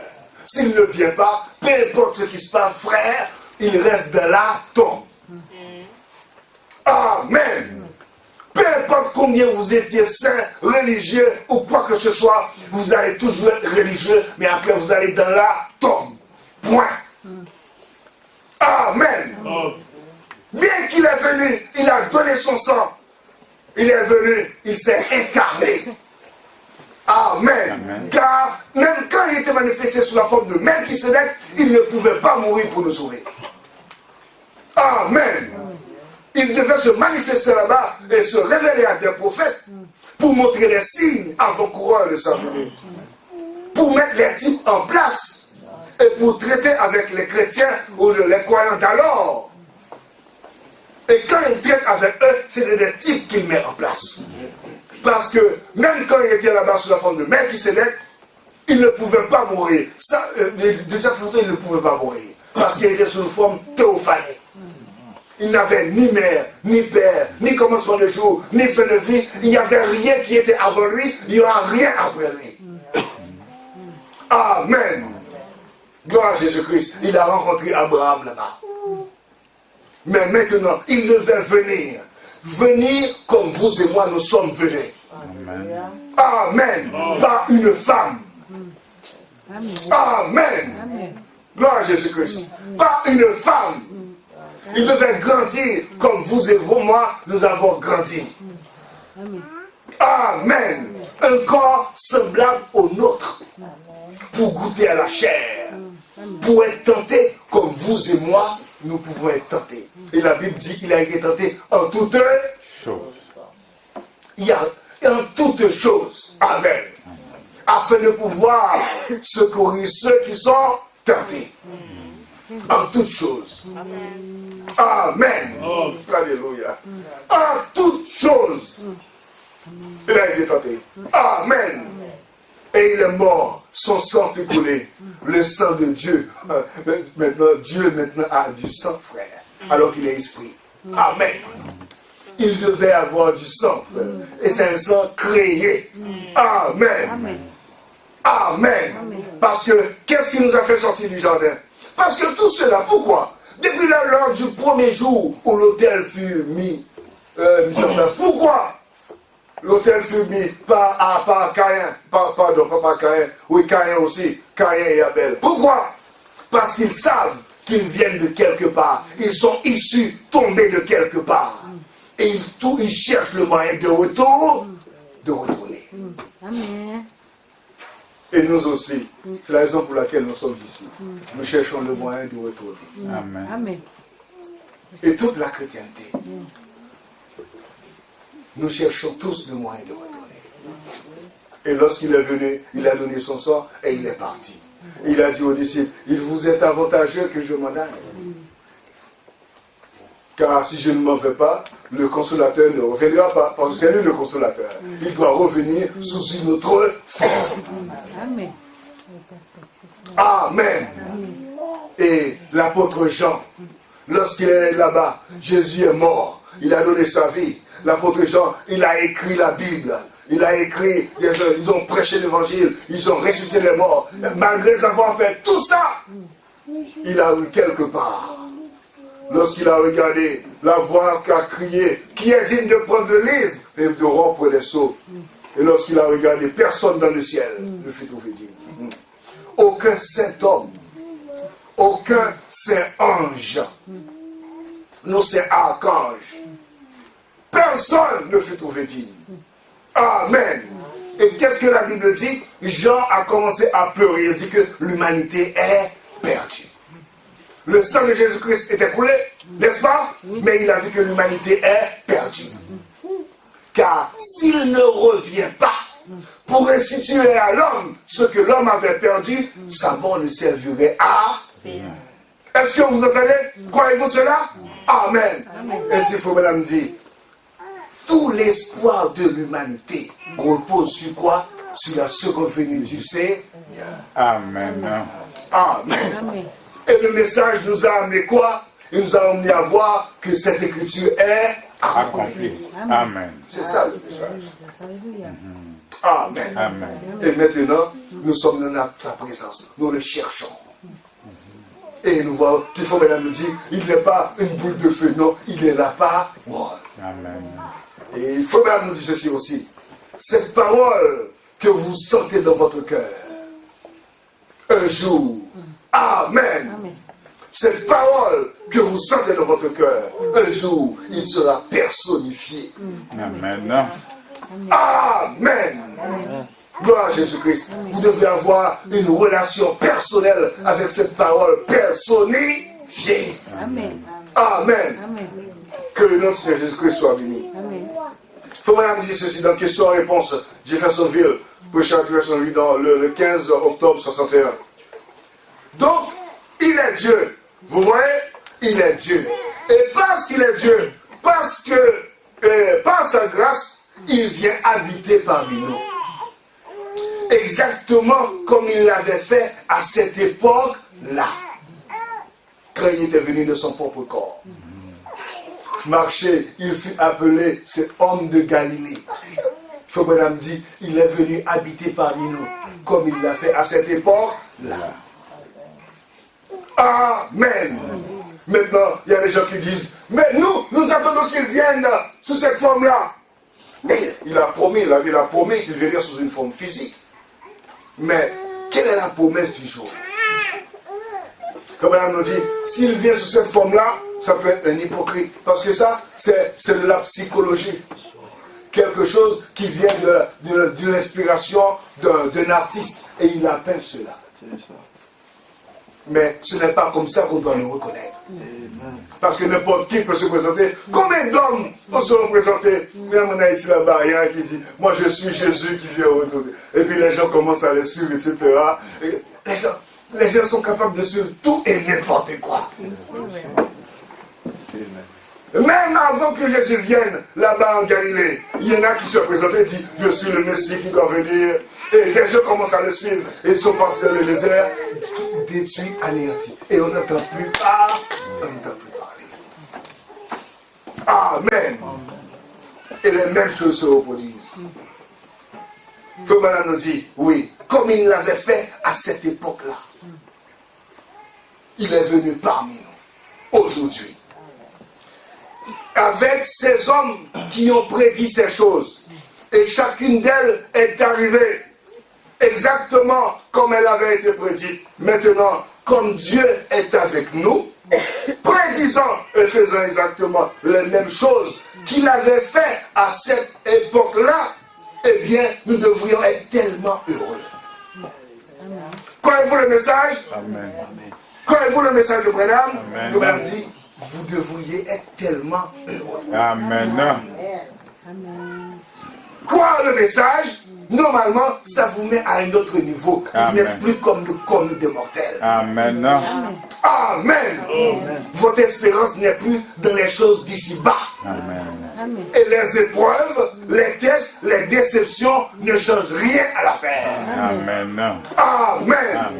S'il ne vient pas, peu importe ce qui se passe, frère, il reste dans la tombe. Amen. Peu importe combien vous étiez saint, religieux ou quoi que ce soit, vous allez toujours être religieux, mais après vous allez dans la tombe. Point. Amen. Bien qu'il est venu, il a donné son sang. Il est venu, il s'est incarné. Amen. Amen. Car même quand il était manifesté sous la forme de Melchisédek, il ne pouvait pas mourir pour nous sauver. Amen. il devait se manifester là-bas et se révéler à des prophètes pour montrer les signes avant-coureurs de sa venue. Pour mettre les types en place et pour traiter avec les chrétiens ou les croyants d'alors. Et quand il traite avec eux, c'est des types qu'il met en place. Parce que même quand il était là-bas sous la forme de Melchisédek, il ne pouvait pas mourir. Ça, de cette façon, il ne pouvait pas mourir. Parce qu'il était sous une forme théophanique. Il n'avait ni mère, ni père, ni commencement de jour, ni fin de vie. Il n'y avait rien qui était avant lui. Il n'y aura rien après lui. Amen. Gloire à Jésus-Christ. Il a rencontré Abraham là-bas. Mais maintenant, il devait venir. Venir comme vous et moi nous sommes venus. Amen. Amen. Par une femme. Amen. Amen. Gloire à Jésus-Christ. Par une femme. Il devait grandir comme vous et vous, moi, nous avons grandi. Amen. Un corps semblable au nôtre. Pour goûter à la chair. Pour être tenté comme vous et moi, nous pouvons être tentés. Et la Bible dit qu'il a été tenté en toutes choses. Il y a en toutes choses. Amen. Afin de pouvoir secourir ceux qui sont tentés. En toutes choses. Amen. Alléluia. En toutes choses. Il a été tenté. Amen. Et il est mort. Son sang fait couler. Le sang de Dieu. Dieu maintenant a du sang, frère. Alors qu'il est esprit. Amen. Il devait avoir du sang, frère. Et c'est un sang créé. Amen. Amen. Parce que, qu'est-ce qui nous a fait sortir du jardin? Parce que tout cela, pourquoi? Depuis lors du premier jour où l'autel fut mis en place. Pourquoi? L'autel fut mis par Caïn. Pardon, pas par Caïn. Oui, Caïn aussi. Caïn et Abel. Pourquoi? Parce qu'ils savent qu'ils viennent de quelque part. Ils sont issus, tombés de quelque part. Et ils cherchent le moyen de retourner. Amen. Et nous aussi. C'est la raison pour laquelle nous sommes ici. Nous cherchons le moyen de retourner. Amen. Amen. Et toute la chrétienté. Nous cherchons tous le moyen de retourner. Et lorsqu'il est venu, il a donné son sang et il est parti. Il a dit aux disciples, il vous est avantageux que je m'en aille. Car si je ne m'en vais pas, le consolateur ne reviendra pas. Parce que c'est lui le consolateur. Il doit revenir sous une autre forme. Amen. Amen. Et l'apôtre Jean, lorsqu'il est là-bas, Jésus est mort. Il a donné sa vie. L'apôtre Jean, il a écrit la Bible. Il a écrit, ils ont prêché l'évangile, ils ont ressuscité les morts. Malgré avoir fait tout ça, il a eu quelque part. Lorsqu'il a regardé la voix qui a crié, qui est digne de prendre le livre et de rompre les sceaux. Et lorsqu'il a regardé, personne dans le ciel ne fut trouvé digne. Aucun saint homme, aucun saint ange, nos saints archanges, personne ne fut trouvé digne. Amen. Et qu'est-ce que la Bible dit? Jean a commencé à pleurer. Il dit que l'humanité est perdue. Le sang de Jésus-Christ était coulé, n'est-ce pas? Mais il a dit que l'humanité est perdue. Car s'il ne revient pas pour restituer à l'homme ce que l'homme avait perdu, sa mort ne servirait à rien. Est-ce que vous entendez? Croyez-vous cela? Amen. Et s'il faut, madame, dire, tout l'espoir de l'humanité repose sur quoi? Sur la seconde venue du Seigneur. Amen. Amen. Et le message nous a amené quoi? Il nous a amené à voir que cette écriture est accomplie. Amen. C'est ça le message. Amen. Amen. Et maintenant, nous sommes dans la présence. Nous le cherchons. Et nous voyons qu'il faut mesdames dire, il n'est pas une boule de feu, non, il est la parole. Amen. Et il faut mesdames nous dire ceci aussi. Cette parole que vous sentez dans votre cœur, un jour, Amen. Cette parole que vous sentez dans votre cœur, un jour, il sera personnifié. Amen. Amen. Gloire à Jésus-Christ. Vous devez avoir une relation personnelle avec cette parole personnifiée. Amen. Amen. Que le nom de Seigneur Jésus-Christ soit béni. Amen. Faut madame dire ceci dans question-réponse. Jeffersonville, Richard Jeffersonville dans le 15 octobre 61. Donc, il est Dieu. Vous voyez, il est Dieu. Et parce qu'il est Dieu, parce que par sa grâce, il vient habiter parmi nous. Exactement comme il l'avait fait à cette époque-là, quand il était venu de son propre corps. Marché, il fut appelé ce homme de Galilée. Il faut que madame dise, il est venu habiter parmi nous, comme il l'a fait à cette époque-là. Amen. Maintenant, il y a des gens qui disent, mais nous attendons qu'il vienne sous cette forme-là. Il a promis qu'il viendrait sous une forme physique. Mais, quelle est la promesse du jour? Comme madame nous dit, s'il vient sous cette forme-là, ça peut être un hypocrite. Parce que ça, c'est de la psychologie. Quelque chose qui vient de l'inspiration d'un artiste. Et il appelle cela. Mais ce n'est pas comme ça qu'on doit le reconnaître. Parce que n'importe qui peut se présenter. Combien d'hommes vont se représenter? Même on a ici là-bas, il y a un qui dit, moi je suis Jésus qui vient retourner. Et puis les gens commencent à les suivre, etc. Et les gens sont capables de suivre tout et n'importe quoi. Même avant que Jésus vienne là-bas en Galilée, il y en a qui se présentent et disent, je suis le Messie qui doit venir. Et les gens commencent à le suivre. Et ils sont partis dans le désert, détruits, anéantis. Et on n'entend plus parler. Amen. Et les mêmes choses se reproduisent. Faut madame nous dit, oui, comme il l'avait fait à cette époque-là. Il est venu parmi nous, aujourd'hui. Avec ces hommes qui ont prédit ces choses. Et chacune d'elles est arrivée exactement comme elle avait été prédite. Maintenant, comme Dieu est avec nous, prédisant et faisant exactement les mêmes choses qu'il avait fait à cette époque-là, eh bien, nous devrions être tellement heureux. Croyez-vous le message? Amen. Croyez-vous le message de Branham? Branham dit, vous devriez être tellement heureux. Amen. Croire le message, normalement, ça vous met à un autre niveau. Vous n'êtes plus comme des mortels. Amen. Amen. Votre espérance n'est plus dans les choses d'ici-bas. Amen. Et les épreuves, les tests, les déceptions ne changent rien à l'affaire. Amen. Amen.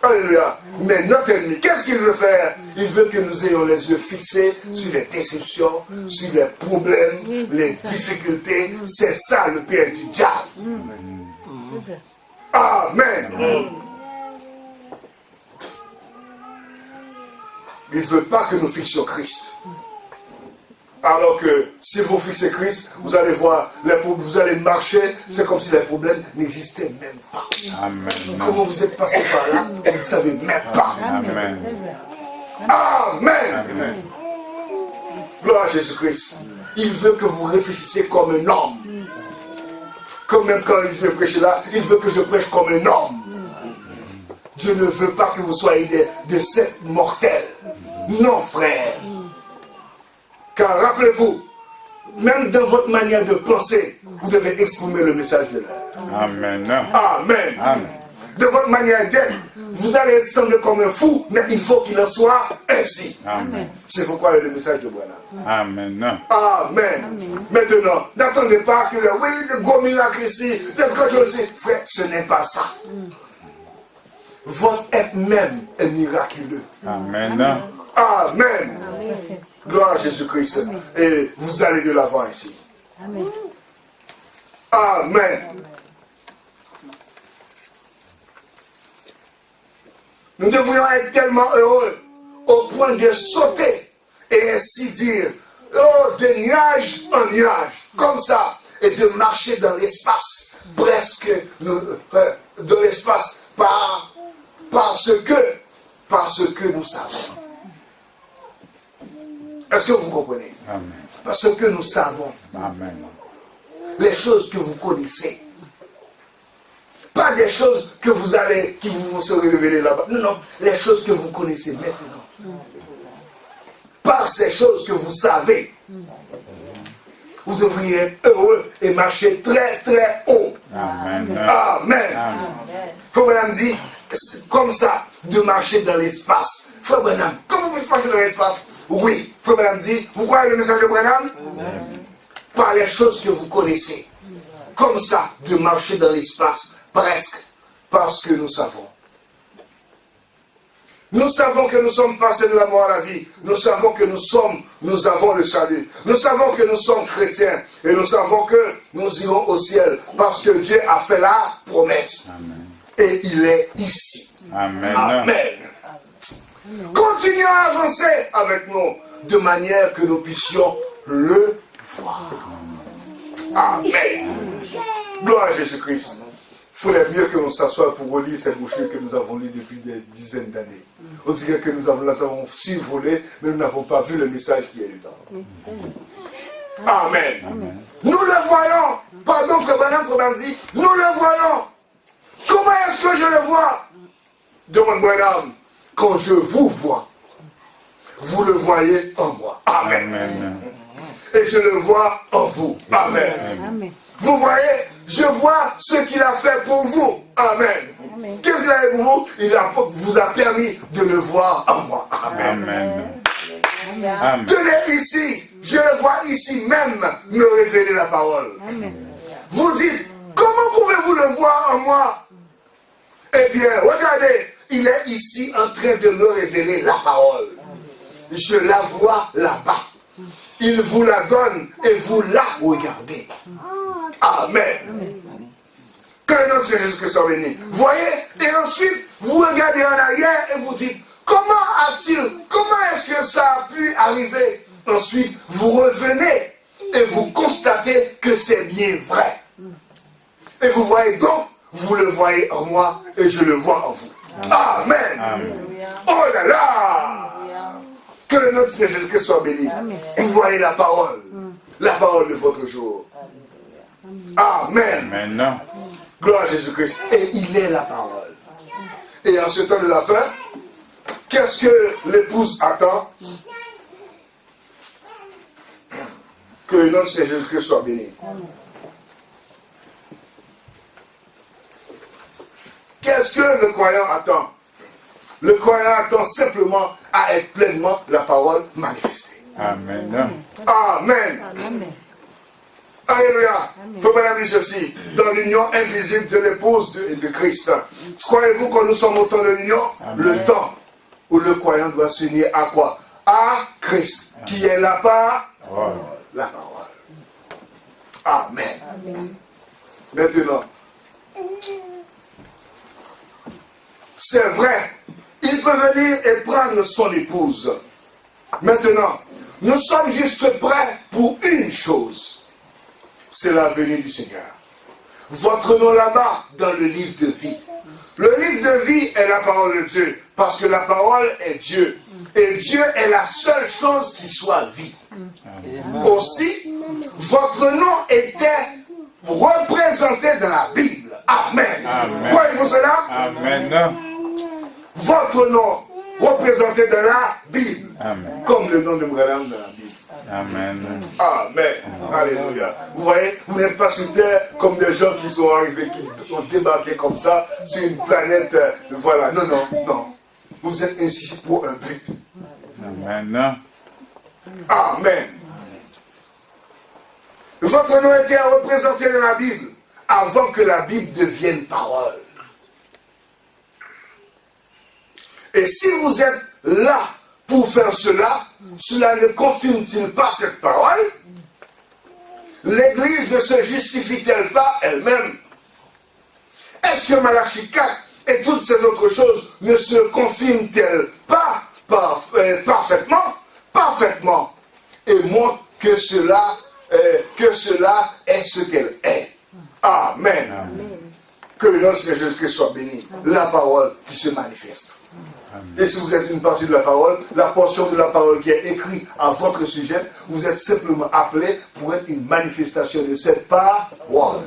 Alléluia. Mais notre ennemi, qu'est-ce qu'il veut faire? Il veut que nous ayons les yeux fixés sur les déceptions, sur les problèmes, les difficultés. C'est ça le père du diable. Amen. Il ne veut pas que nous fixions Christ. Alors que si vous fixez Christ, vous allez voir, vous allez marcher, c'est comme si les problèmes n'existaient même pas. Amen. Comment vous êtes passé par là, vous ne savez même pas. Amen. Amen. Amen. Gloire à Jésus-Christ. Il veut que vous réfléchissiez comme un homme. Comme même quand je vais prêcher là, il veut que je prêche comme un homme. Dieu ne veut pas que vous soyez des sept mortels. Non, frère. Car rappelez-vous, même dans votre manière de penser, vous devez exprimer le message de l'heure. Amen. Amen. Amen. De votre manière d'être, vous allez sembler comme un fou, mais il faut qu'il en soit ainsi. Amen. C'est pourquoi il y a le message de Branham. Amen. Amen. Maintenant, n'attendez pas que oui, de gros miracles ici, de grandes choses ici. Frère, ce n'est pas ça. Votre être même est miraculeux. Amen. Amen. Gloire à Jésus-Christ. Et vous allez de l'avant ici. Amen. Amen. Nous devrions être tellement heureux au point de sauter et ainsi dire, oh, de nuage en nuage, comme ça, et de marcher dans l'espace, presque dans l'espace parce que nous savons. Est-ce que vous comprenez? Amen. Parce que nous savons Amen. les choses que vous connaissez. Pas des choses que qui vous serez révélées là-bas. Non, non, les choses que vous connaissez maintenant. Pas par ces choses que vous savez, vous devriez être heureux et marcher très très haut. Amen. Amen. Frère Branham dit, comme ça, de marcher dans l'espace. Frère Branham, comment vous pouvez marcher dans l'espace? Oui, Frère Branham dit, vous croyez le message de Branham? Par les choses que vous connaissez. Comme ça, de marcher dans l'espace, presque, parce que nous savons. Nous savons que nous sommes passés de la mort à la vie. Nous savons que nous avons le salut. Nous savons que nous sommes chrétiens. Et nous savons que nous irons au ciel. Parce que Dieu a fait la promesse. Amen. Et il est ici. Amen. Amen. Continuons à avancer avec nous. De manière que nous puissions le voir. Amen. Gloire à Jésus-Christ. Il faudrait mieux que l'on s'assoie pour relire cette brochure que nous avons lue depuis des dizaines d'années. On dirait que nous avons survolé, mais nous n'avons pas vu le message qui est dedans. Amen. Nous le voyons. Pardon, frère Branham dit, nous le voyons. Comment est-ce que je le vois? Demande Branham, quand je vous vois, vous le voyez en moi. Amen. Amen. Et je le vois en vous. Amen. Amen. Vous voyez, je vois ce qu'il a fait pour vous. Amen. Amen. Qu'est-ce qu'il a fait pour vous? Il vous a permis de le voir en moi. Amen. Amen. Amen. Tenez ici, je le vois ici même me révéler la parole. Amen. Vous dites, comment pouvez-vous le voir en moi? Eh bien, regardez, il est ici en train de me révéler la parole. Je la vois là-bas. Il vous la donne et vous la regardez. Amen. Que le nom de Jésus-Christ soit béni. Voyez, et ensuite, vous regardez en arrière et vous dites, comment est-ce que ça a pu arriver? Ensuite, vous revenez et vous constatez que c'est bien vrai. Et vous voyez donc, vous le voyez en moi et je le vois en vous. Amen. Amen. Oh là là! Que le nom de Jésus-Christ soit béni. Vous voyez la parole de votre jour. Amen. Amen. Gloire à Jésus-Christ. Et il est la parole. Et en ce temps de la fin, qu'est-ce que l'épouse attend? Que le nom de Jésus-Christ soit béni. Qu'est-ce que le croyant attend? Le croyant attend simplement à être pleinement la parole manifestée. Amen. Amen. Amen. Alléluia. Il faut bien dire ceci. Dans l'union invisible de l'épouse de Christ. Croyez-vous que nous sommes au temps de l'union? Le temps où le croyant doit s'unir à quoi? À Christ. Qui est la parole. La parole. Amen. Maintenant. C'est vrai. Il peut venir et prendre son épouse. Maintenant, nous sommes juste prêts pour une chose. C'est la venue du Seigneur. Votre nom là-bas dans le livre de vie. Le livre de vie est la parole de Dieu. Parce que la parole est Dieu. Et Dieu est la seule chose qui soit vie. Aussi, votre nom était représenté dans la Bible. Amen. Voyez-vous cela? Amen. Votre nom représenté dans la Bible. Amen. Comme le nom de Branham dans la Bible. Amen. Amen. Alléluia. Vous voyez, vous n'êtes pas sur terre comme des gens qui sont arrivés, qui ont débarqué comme ça sur une planète. Voilà. Non, non, non. Vous êtes ici pour un but. Amen. Amen. Votre nom était représenté dans la Bible avant que la Bible devienne parole. Et si vous êtes là pour faire cela, cela ne confirme-t-il pas cette parole? L'Église ne se justifie-t-elle pas elle-même? Est-ce que Malachie 4 et toutes ces autres choses ne se confirment-elles pas parfaitement? Parfaitement. Et montrent que cela est ce qu'elle est. Amen. Amen. Que le nom de Jésus-Christ soit béni. La parole qui se manifeste. Et si vous êtes une partie de la parole, la portion de la parole qui est écrite à votre sujet, vous êtes simplement appelé pour être une manifestation de cette parole.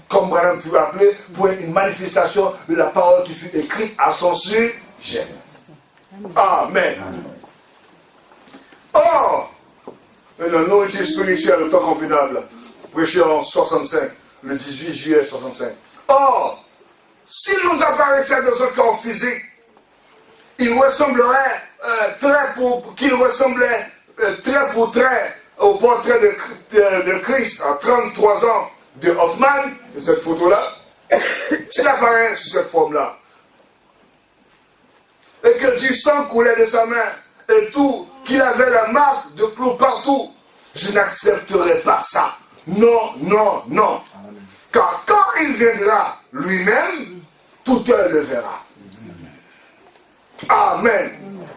Comme Branham fut appelé pour être une manifestation de la parole qui fut écrite à son sujet. Amen. une nourriture spirituelle au temps convenable. Prêché en 65, le 18 juillet 65. Or, s'il nous apparaissait dans un corps physique, il ressemblerait qu'il ressemblait trait pour trait au portrait de Christ à 33 ans de Hoffman, c'est cette photo-là, s'il apparaît sous cette forme-là, et que du sang coulait de sa main, et tout, qu'il avait la marque de clous partout, je n'accepterai pas ça. Non, non, non. Car quand il viendra lui-même, tout œil le verra. Amen.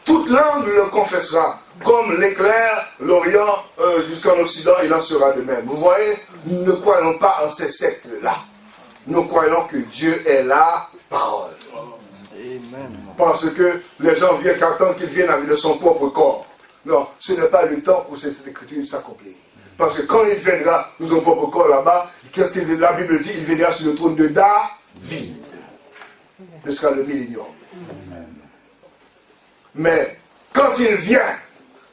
Toute langue le confessera. Comme l'éclair, l'Orient, jusqu'en Occident, il en sera de même. Vous voyez, nous ne croyons pas en ces sectes-là. Nous croyons que Dieu est la parole. Amen. Parce que les gens viennent qu'attendre qu'il vienne avec de son propre corps. Non, ce n'est pas le temps pour cette écriture s'accomplir. Parce que quand il viendra dans son propre corps là-bas, qu'est-ce que la Bible dit? Il viendra sur le trône de David. Ce sera le millénium. Mais quand il vient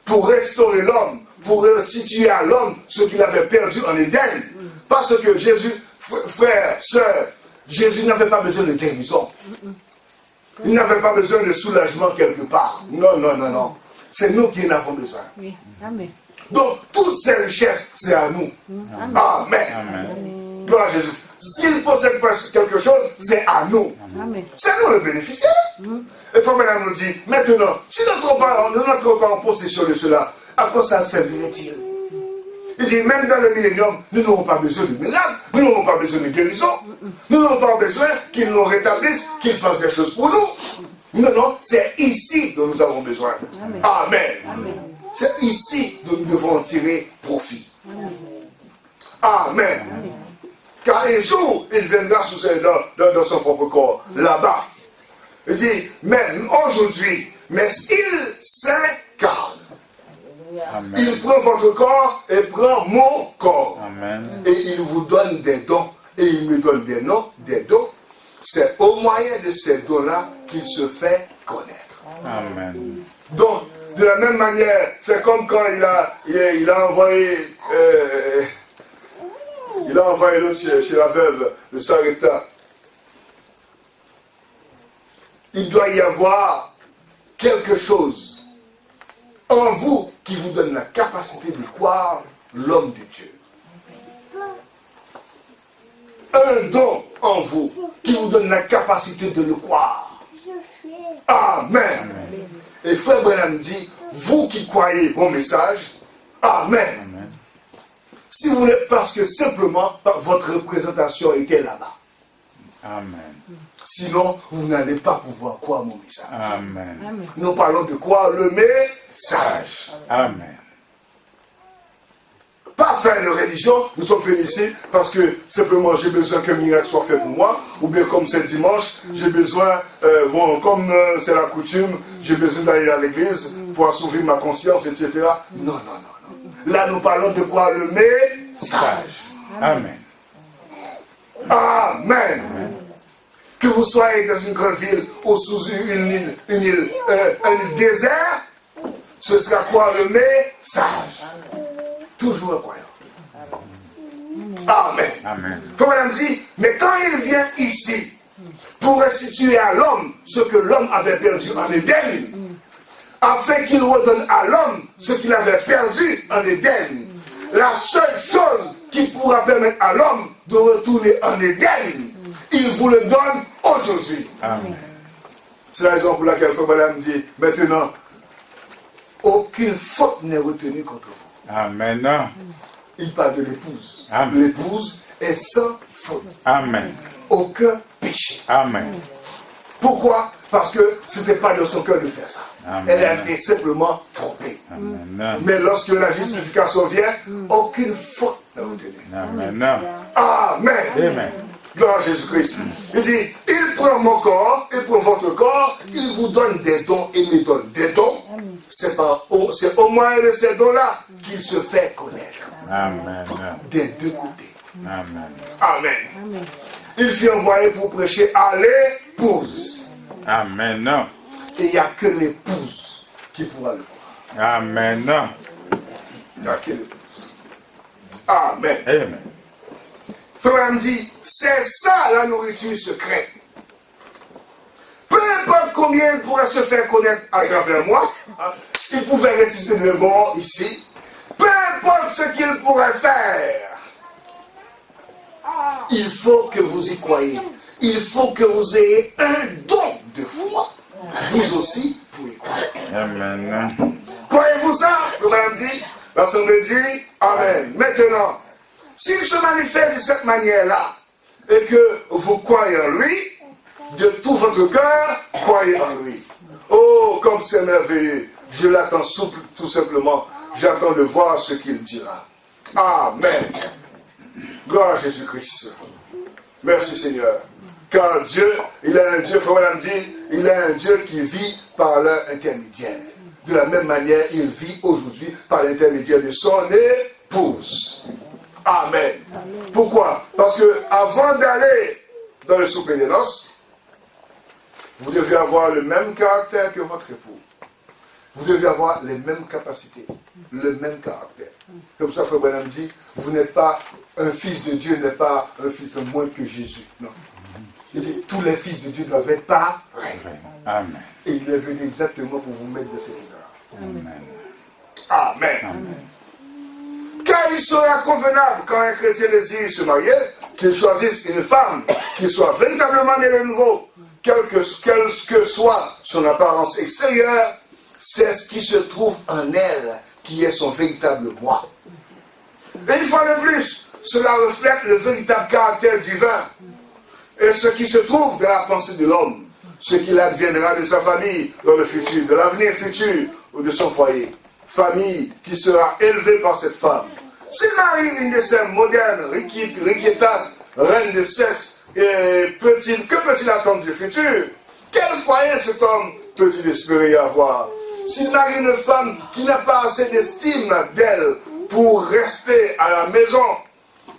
pour restaurer l'homme, pour restituer à l'homme ce qu'il avait perdu en Éden, parce que Jésus, frère, sœur, Jésus n'avait pas besoin de guérison. Il n'avait pas besoin de soulagement quelque part. Non, non, non, non. C'est nous qui en avons besoin. Oui. Amen. Donc, toutes ces richesses, c'est à nous. Amen. Amen. Amen. Gloire à Jésus. S'il possède quelque chose, c'est à nous. Amen. C'est nous le bénéficiaire. Et Frère Branham nous dit, maintenant, si nous n'entrons pas en possession de cela, à quoi ça servirait-il? Il dit, même dans le millénium, nous n'aurons pas besoin de miracles, nous n'aurons pas besoin de guérison, nous n'aurons pas besoin qu'il nous rétablisse, qu'il fasse des choses pour nous. Non, non, c'est ici dont nous avons besoin. Amen. Amen. Amen. C'est ici dont nous devons en tirer profit. Amen. Car un jour, il viendra dans son propre corps, là-bas. Il dit, même aujourd'hui, mais il s'incarne. Amen. Il prend votre corps et prend mon corps. Amen. Et il vous donne des dons. Et il me donne des noms, des dons. C'est au moyen de ces dons-là qu'il se fait connaître. Amen. Donc, de la même manière, c'est comme quand il a envoyé l'autre chez la veuve de Sarepta. Il doit y avoir quelque chose en vous qui vous donne la capacité de croire l'homme de Dieu. Un don en vous qui vous donne la capacité de le croire. Amen. Amen. Et Frère Branham dit, vous qui croyez mon message, Amen. Amen. Si vous voulez, parce que simplement votre représentation était là-bas. Amen. Sinon, vous n'allez pas pouvoir croire mon message. Amen. Amen. Nous parlons de croire le message. Amen. Pas faire de religion, nous sommes faits ici parce que simplement j'ai besoin qu'un miracle soit fait pour moi, ou bien comme c'est dimanche, j'ai besoin, comme c'est la coutume, j'ai besoin d'aller à l'église pour assouvir ma conscience, etc. Non, non, non, non. Là, nous parlons de croire le message. Amen. Amen. Que vous soyez dans une grande ville ou sous une île désert, ce sera croire le message. Toujours un croyant. Amen. Amen. Comme elle me dit, mais quand il vient ici pour restituer à l'homme ce que l'homme avait perdu en Éden, afin qu'il redonne à l'homme ce qu'il avait perdu en Éden, la seule chose qui pourra permettre à l'homme de retourner en Éden, il vous le donne aujourd'hui. Amen. C'est la raison pour laquelle Frère Branham dit, maintenant, aucune faute n'est retenue contre vous. Amen. Il parle de l'épouse. Amen. L'épouse est sans faute. Amen. Aucun péché. Amen. Pourquoi? Parce que ce n'était pas dans son cœur de faire ça. Amen. Elle a été simplement trompée. Amen. Mais lorsque la justification vient, aucune faute n'est retenue. Amen. Amen. Amen. Gloire à Jésus-Christ. Il dit, il prend mon corps, il prend votre corps, il vous donne des dons, il me donne des dons. C'est au moyen de ces dons-là qu'il se fait connaître. Amen. Des deux côtés. Amen. Amen. Amen. Il fut envoyé pour prêcher à l'épouse. Amen. Et il n'y a que l'épouse qui pourra le croire. Amen. Laquelle épouse? Amen. Amen. Frère me dit, c'est ça la nourriture secrète. Peu importe combien il pourrait se faire connaître à travers moi, il pouvait ressusciter de mort ici. Peu importe ce qu'il pourrait faire, il faut que vous y croyez. Il faut que vous ayez un don de foi. Vous aussi pouvez croire. Amen. Croyez-vous ça? Frère me dit, l'Assemblée dit, Amen. Maintenant, s'il se manifeste de cette manière-là, et que vous croyez en lui, de tout votre cœur, croyez en lui. Oh, comme c'est merveilleux. Je l'attends souple, tout simplement. J'attends de voir ce qu'il dira. Amen. Gloire à Jésus-Christ. Merci Seigneur. Car Dieu, il est un Dieu, frère me dit, il est un Dieu qui vit par leur intermédiaire. De la même manière, il vit aujourd'hui par l'intermédiaire de son épouse. Amen. Pourquoi? Parce que avant d'aller dans le souper des noces, vous devez avoir le même caractère que votre époux. Vous devez avoir les mêmes capacités, le même caractère. Comme ça, Frère Branham dit, vous n'êtes pas un fils de Dieu, n'est pas un fils de moins que Jésus. Non. Il dit, tous les fils de Dieu doivent être pareils. Amen. Et il est venu exactement pour vous mettre de cet état. Amen. Amen. Amen. Car il sera convenable quand un chrétien désire se marier, qu'il choisisse une femme qui soit véritablement née de nouveau, quelle que soit son apparence extérieure, c'est ce qui se trouve en elle qui est son véritable moi. Et une fois de plus, cela reflète le véritable caractère divin et ce qui se trouve dans la pensée de l'homme, ce qu'il adviendra de sa famille dans le futur, de l'avenir futur ou de son foyer. Famille qui sera élevée par cette femme. S'il marie une de ces modernes, riquetas, reines de sexe, et que peut-il attendre du futur? Quel foyer cet homme peut-il espérer y avoir? S'il marie une femme qui n'a pas assez d'estime d'elle pour rester à la maison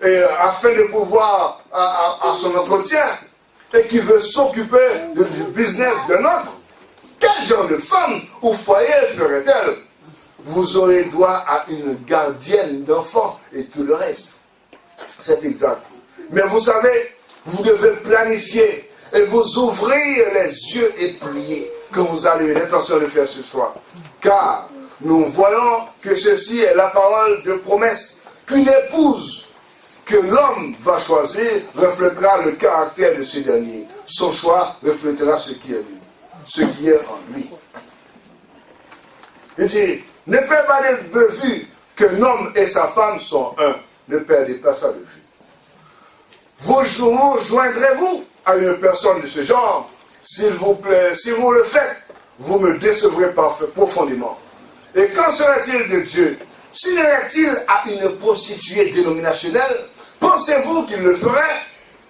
et afin de pouvoir à son entretien et qui veut s'occuper du business d'un autre, quel genre de femme ou foyer ferait-elle? Vous aurez droit à une gardienne d'enfants et tout le reste. C'est exact. Mais vous savez, vous devez planifier et vous ouvrir les yeux et prier quand vous avez l'intention de faire ce soir. Car nous voyons que ceci est la parole de promesse, qu'une épouse que l'homme va choisir reflètera le caractère de ce dernier. Son choix reflètera ce qui est lui, ce qui est en lui. Il dit, ne perdez pas de vue qu'un homme et sa femme sont un. Ne perdez pas ça de vue. Vous joindrez-vous à une personne de ce genre, s'il vous plaît, si vous le faites, vous me décevrez profondément. Et qu'en serait-il de Dieu? S'unirait-il à une prostituée dénominationnelle, pensez-vous qu'il le ferait?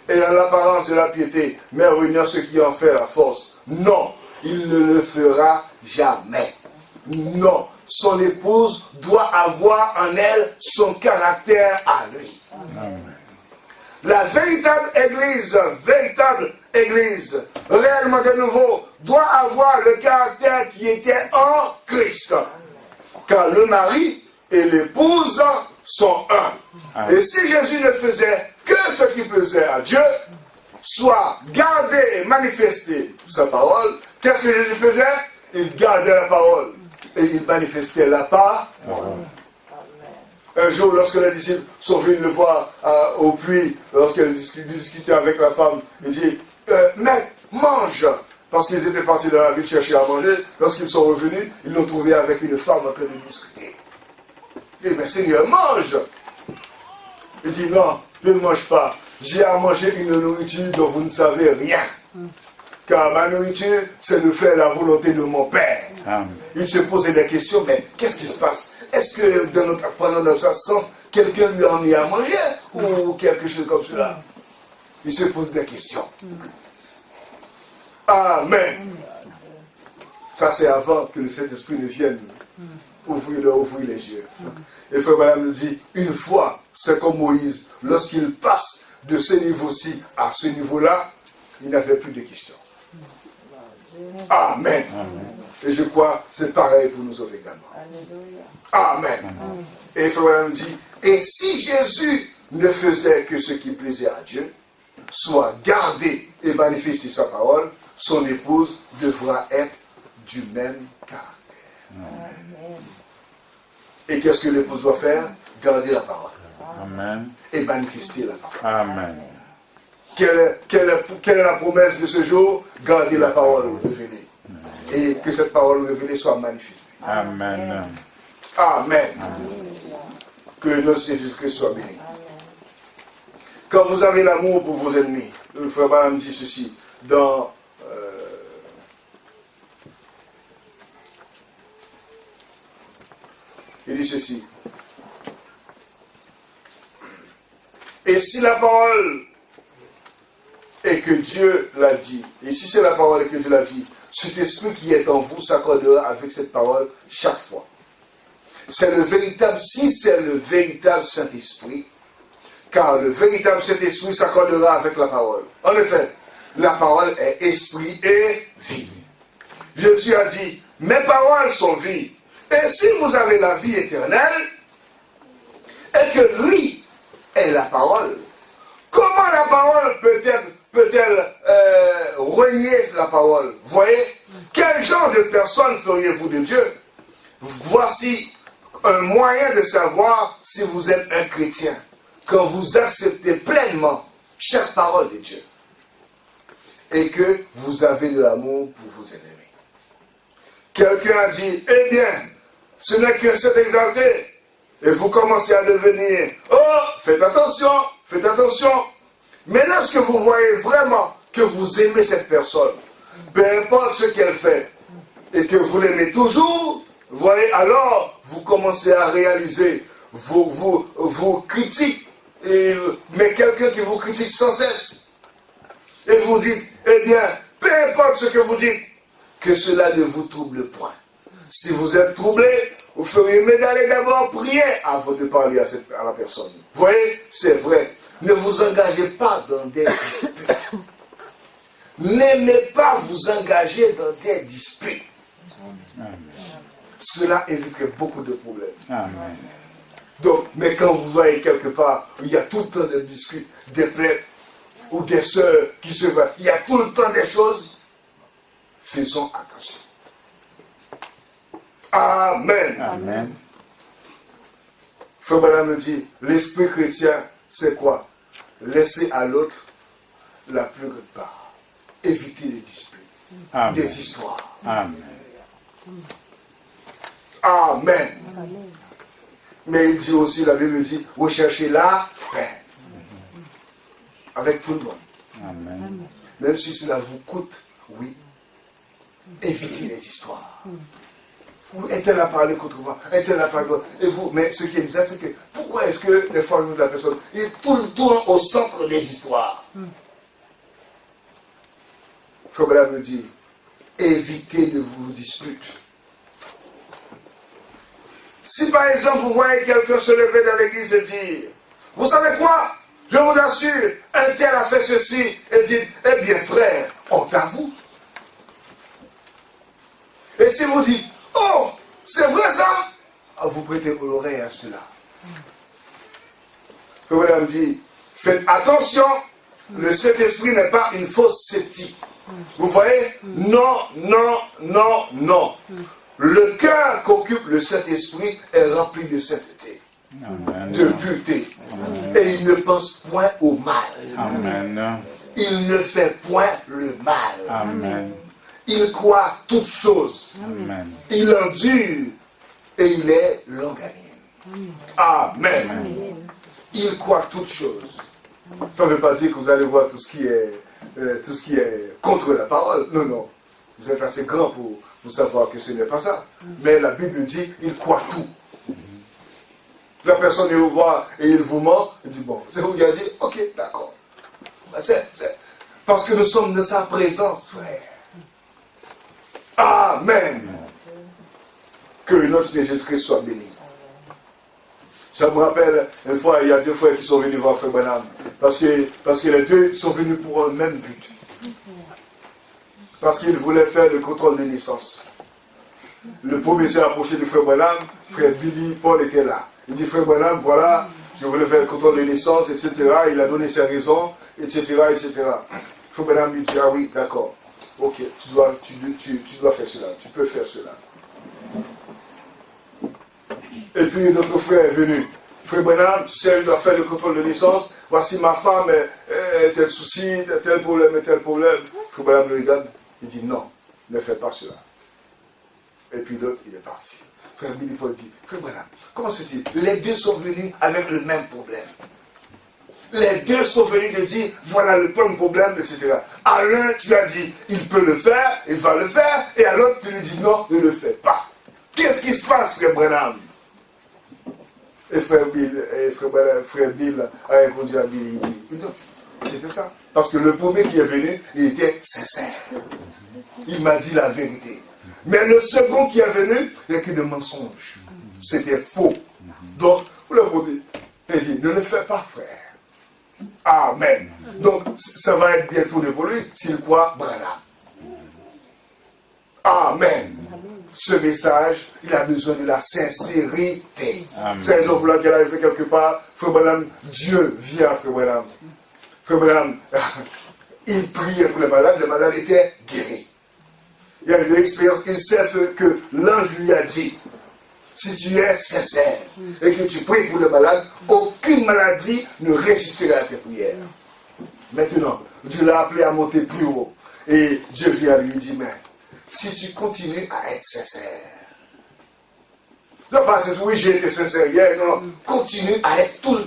Et en l'apparence de la piété, mais réunir ce qui en fait la force. Non, il ne le fera jamais. Non, son épouse doit avoir en elle son caractère à lui. Amen. La véritable église, réellement de nouveau, doit avoir le caractère qui était en Christ. Car le mari et l'épouse sont un. Amen. Et si Jésus ne faisait que ce qui plaisait à Dieu, soit garder et manifester sa parole, qu'est-ce que Jésus faisait? Il gardait la parole et il manifestait la parole. Un jour, lorsque les disciples sont venus le voir au puits, lorsqu'ils discutaient avec la femme, il dit, Maître, mange. Parce qu'ils étaient partis dans la ville chercher à manger. Lorsqu'ils sont revenus, ils l'ont trouvé avec une femme en train de discuter. Il dit, mais Seigneur, mange. Il dit, non, je ne mange pas. J'ai à manger une nourriture dont vous ne savez rien. Car ma nourriture, c'est de faire la volonté de mon Père. Amen. Il se posait des questions, mais qu'est-ce qui se passe? Est-ce que pendant notre absence, quelqu'un lui a mis à manger ou quelque chose comme cela? Il se pose des questions. Amen. Ça, c'est avant que le Saint-Esprit ne vienne ouvrir les yeux. Et Frère Branham nous dit, une fois, c'est comme Moïse, lorsqu'il passe de ce niveau-ci à ce niveau-là, il n'avait plus de questions. Amen. Amen. Et je crois que c'est pareil pour nous autres également. Alléluia. Amen. Et Frère dit, et si Jésus ne faisait que ce qui plaisait à Dieu, soit gardé et manifester sa parole, son épouse devra être du même caractère. Amen. Et qu'est-ce que l'épouse doit faire? Garder la parole. Amen. Et manifester la parole. Amen. Quelle est la promesse de ce jour? Garder la parole révélée. Et que cette parole révélée soit manifestée. Amen. Amen. Que le nom de Jésus-Christ soit béni. Quand vous avez l'amour pour vos ennemis, le frère Branham dit ceci dans il dit ceci. Et si la parole est que Dieu l'a dit, et si c'est la parole et que Dieu l'a dit, cet esprit qui est en vous s'accordera avec cette parole chaque fois. C'est le véritable, si c'est le véritable Saint-Esprit, car le véritable Saint-Esprit s'accordera avec la parole. En effet, la parole est esprit et vie. Jésus a dit, mes paroles sont vie. Et si vous avez la vie éternelle, et que lui est la parole, comment la parole peut-elle renier la parole? Voyez, quel genre de personne feriez-vous de Dieu? Voici un moyen de savoir si vous êtes un chrétien, quand vous acceptez pleinement chaque parole de Dieu, et que vous avez de l'amour pour vos ennemis. Quelqu'un a dit, eh bien, ce n'est qu'un Saint exalté, et vous commencez à devenir, oh, faites attention, faites attention. Mais lorsque vous voyez vraiment que vous aimez cette personne, peu importe ce qu'elle fait, et que vous l'aimez toujours, voyez, alors vous commencez à réaliser vos critiques, mais quelqu'un qui vous critique sans cesse. Et vous dites, eh bien, peu importe ce que vous dites, que cela ne vous trouble point. Si vous êtes troublé, vous feriez mieux d'aller d'abord prier avant de parler à la personne. Vous voyez, c'est vrai. Ne vous engagez pas dans des disputes. N'aimez pas vous engager dans des disputes. Amen. Cela éviterait beaucoup de problèmes. Amen. Donc, mais quand vous voyez quelque part, il y a tout le temps des disputes, des plaintes, ou des sœurs qui se battent, il y a tout le temps des choses, faisons attention. Amen. Amen. Frère Branham me dit, l'esprit chrétien, c'est quoi? Laisser à l'autre la plus grande part. Éviter les disputes, Amen. des histoires. Amen. Amen. Mais il dit aussi, la Bible dit, recherchez la paix. Avec tout le monde. Amen. Même si cela vous coûte, oui. Évitez les histoires. Est-elle a parlé contre moi? Est-elle a parlé contre moi? Et vous, mais ce qui est bizarre, c'est que pourquoi est-ce que les fois de la personne est tout le temps au centre des histoires? Frère me dit, évitez de vous disputer. Si par exemple vous voyez quelqu'un se lever dans l'église et dire, vous savez quoi? Je vous assure, un tel a fait ceci, et dites, eh bien frère, honte à vous. Et si vous dites, oh, c'est vrai ça? Vous prêtez l'oreille à cela. Frère me dit, faites attention, le Saint-Esprit n'est pas une fausse sceptique. Vous voyez? Non, non, non, non. Le cœur qu'occupe le Saint-Esprit est rempli de sainteté, Amen. de pureté. Et il ne pense point au mal. Amen. Il ne fait point le mal. Amen. Il croit toutes choses. Amen. Il endure et il est longanime. Amen. Il croit toutes choses. Ça ne veut pas dire que vous allez voir tout ce qui est contre la parole. Non, non. Vous êtes assez grand pour savoir que ce n'est pas ça. Mais la Bible dit, il croit tout. La personne vous voit et il vous ment, il dit, bon, c'est vous qui a dit, ok, d'accord. Parce que nous sommes de sa présence, frère. Amen. Que le nom de Jésus-Christ soit béni. Ça me rappelle, une fois, il y a deux frères qui sont venus voir Frère Branham. Parce que les deux sont venus pour un même but. Parce qu'ils voulaient faire le contrôle de naissance. Le premier s'est approché de Frère Branham, Frère Billy Paul était là. Il dit, Frère Branham, voilà, je voulais faire le contrôle de naissance, etc. Il a donné ses raisons, etc., etc. Frère Branham lui dit, ah oui, d'accord. Ok, tu dois faire cela, tu peux faire cela. Et puis notre frère est venu. Frère Branham, tu sais, je dois faire le contrôle de naissance. Voici ma femme, tel souci, tel problème et tel problème. Frère Branham le regarde, il dit non, ne fais pas cela. Et puis l'autre, il est parti. Frère Billy Paul dit, Frère Branham, comment se dit, les deux sont venus avec le même problème. Les deux sont venus te dire, voilà le même problème, etc. À l'un, tu as dit, il peut le faire, il va le faire, et à l'autre, tu lui dis, non, ne le fais pas. Qu'est-ce qui se passe, Frère Branham? Et Frère Bill a répondu à Billy, il dit, non, c'était ça. Parce que le premier qui est venu, il était sincère. Il m'a dit la vérité. Mais le second qui est venu, il n'y a que des mensonges. C'était faux. Donc, le premier, il dit, ne le fais pas, frère. Amen. Donc, ça va être bientôt dévolu s'il croit Branham. Amen. Ce message, il a besoin de la sincérité. C'est la raison pour laquelle il a fait quelque part, Frère Branham, Dieu vient, Frère Branham. Frère Branham, il priait pour les malades étaient guéris. Il a eu de l'expérience, il sait que l'ange lui a dit, si tu es sincère et que tu pries pour les malades, aucune maladie ne résistera à tes prières. Maintenant, Dieu l'a appelé à monter plus haut. Et Dieu vient lui dire, mais si tu continues à être sincère, non pas oui j'ai été sincère hier, non, continue à être tout le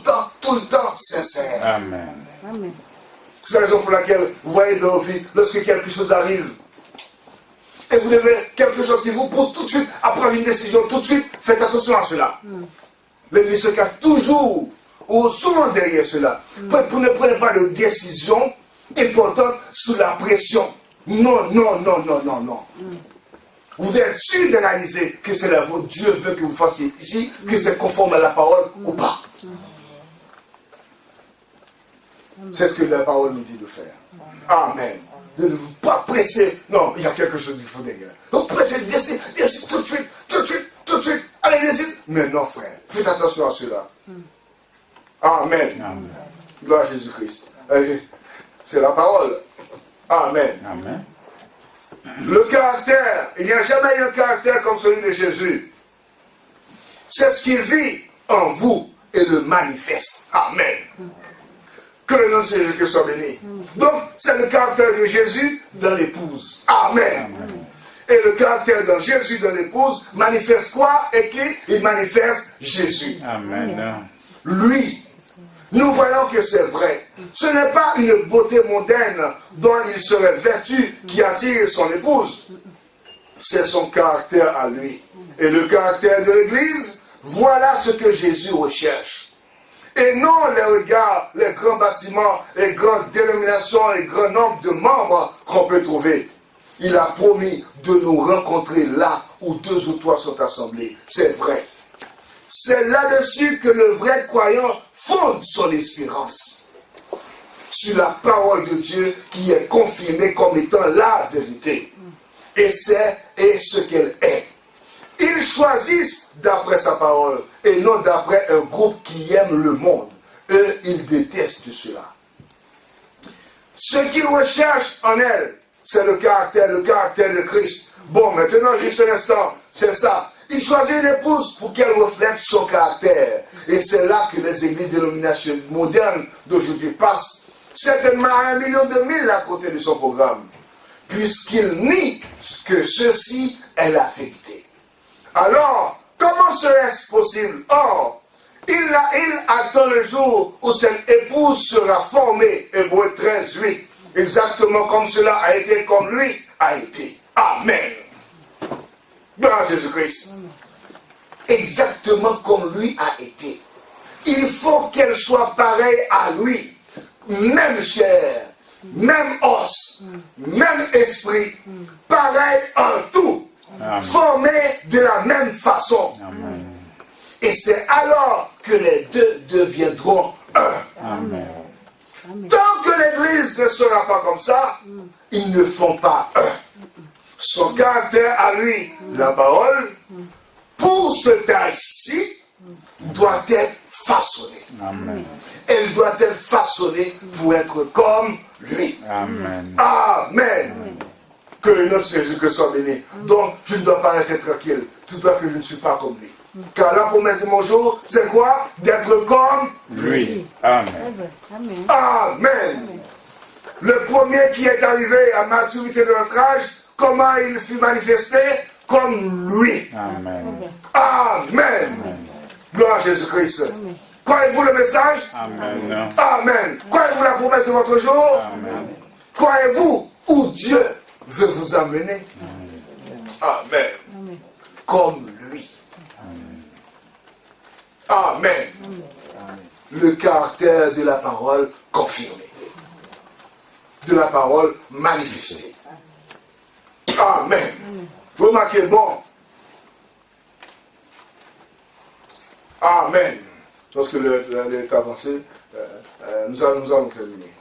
temps sincère. Amen. Amen. C'est la raison pour laquelle vous voyez dans vos vies, lorsque quelque chose arrive, et vous devez quelque chose qui vous pousse tout de suite à prendre une décision tout de suite, faites attention à cela. L'ennemi se cache toujours ou souvent derrière cela. Vous ne prenez pas de décision importante sous la pression. Non. Vous êtes sûr d'analyser que c'est la vôtre. Dieu veut que vous fassiez ici, que c'est conforme à la parole ou pas. C'est ce que la parole nous dit de faire. Amen. De ne vous pas presser. Non, il y a quelque chose qu'il faut derrière. Donc pressez, décide tout de suite. Allez, décide. Mais non, frère, faites attention à cela. Amen. Amen. Gloire à Jésus-Christ. C'est la parole. Amen. Amen. Le caractère, il n'y a jamais eu un caractère comme celui de Jésus. C'est ce qu'il vit en vous et le manifeste. Amen. Que le nom de Jésus soit béni. Donc, c'est le caractère de Jésus dans l'épouse. Amen. Et le caractère de Jésus dans l'épouse manifeste quoi et qui? Il manifeste Jésus. Amen. Lui, nous voyons que c'est vrai. Ce n'est pas une beauté mondaine dont il serait vêtu qui attire son épouse. C'est son caractère à lui. Et le caractère de l'Église, voilà ce que Jésus recherche. Et non les regards, les grands bâtiments, les grandes dénominations, les grands nombres de membres qu'on peut trouver. Il a promis de nous rencontrer là où 2 ou 3 sont assemblés. C'est vrai. C'est là-dessus que le vrai croyant fonde son espérance. Sur la parole de Dieu qui est confirmée comme étant la vérité. Et c'est ce qu'elle est. Ils choisissent d'après sa parole et non d'après un groupe qui aime le monde. Eux, ils détestent cela. Ce qu'ils recherchent en elle, c'est le caractère de Christ. Bon, maintenant, juste un instant, c'est ça. Il choisit une épouse pour qu'elle reflète son caractère. Et c'est là que les églises dénominationnelles modernes d'aujourd'hui passent certainement à 1 million de milles à côté de son programme. Puisqu'il nie que ceci est la vérité. Alors, comment serait-ce possible? Or, il attend le jour où cette épouse sera formée, Hébreux 13, 8, exactement comme cela a été, comme lui a été. Amen. Gloire à Jésus-Christ. Exactement comme lui a été. Il faut qu'elle soit pareille à lui. Même chair, même os, même esprit, pareil en tout. Formés de la même façon. Amen. Et c'est alors que les deux deviendront un. Amen. Tant que l'Église ne sera pas comme ça, ils ne font pas un. son caractère à lui. La parole, pour ce âge-ci, doit être façonnée. Amen. Elle doit être façonnée pour être comme lui. Amen. Amen. Que notre Jésus-Christ soit béni. Donc, je ne dois pas rester tranquille, tout à que je ne suis pas comme lui. Car la promesse de mon jour, c'est quoi? D'être comme lui. Amen. Amen. Amen. Le premier qui est arrivé à maturité de notre âge, comment il fut manifesté? Comme lui. Amen. Amen. Gloire à Jésus-Christ. Croyez-vous le message? Amen. Amen. Croyez-vous la promesse de votre jour? Amen. Croyez-vous où Dieu veut vous amener? Amen. Comme lui. Amen. Le caractère de la parole confirmé. De la parole manifestée. Amen. Remarquez, bon. Amen. Lorsque est avancé, nous allons terminer.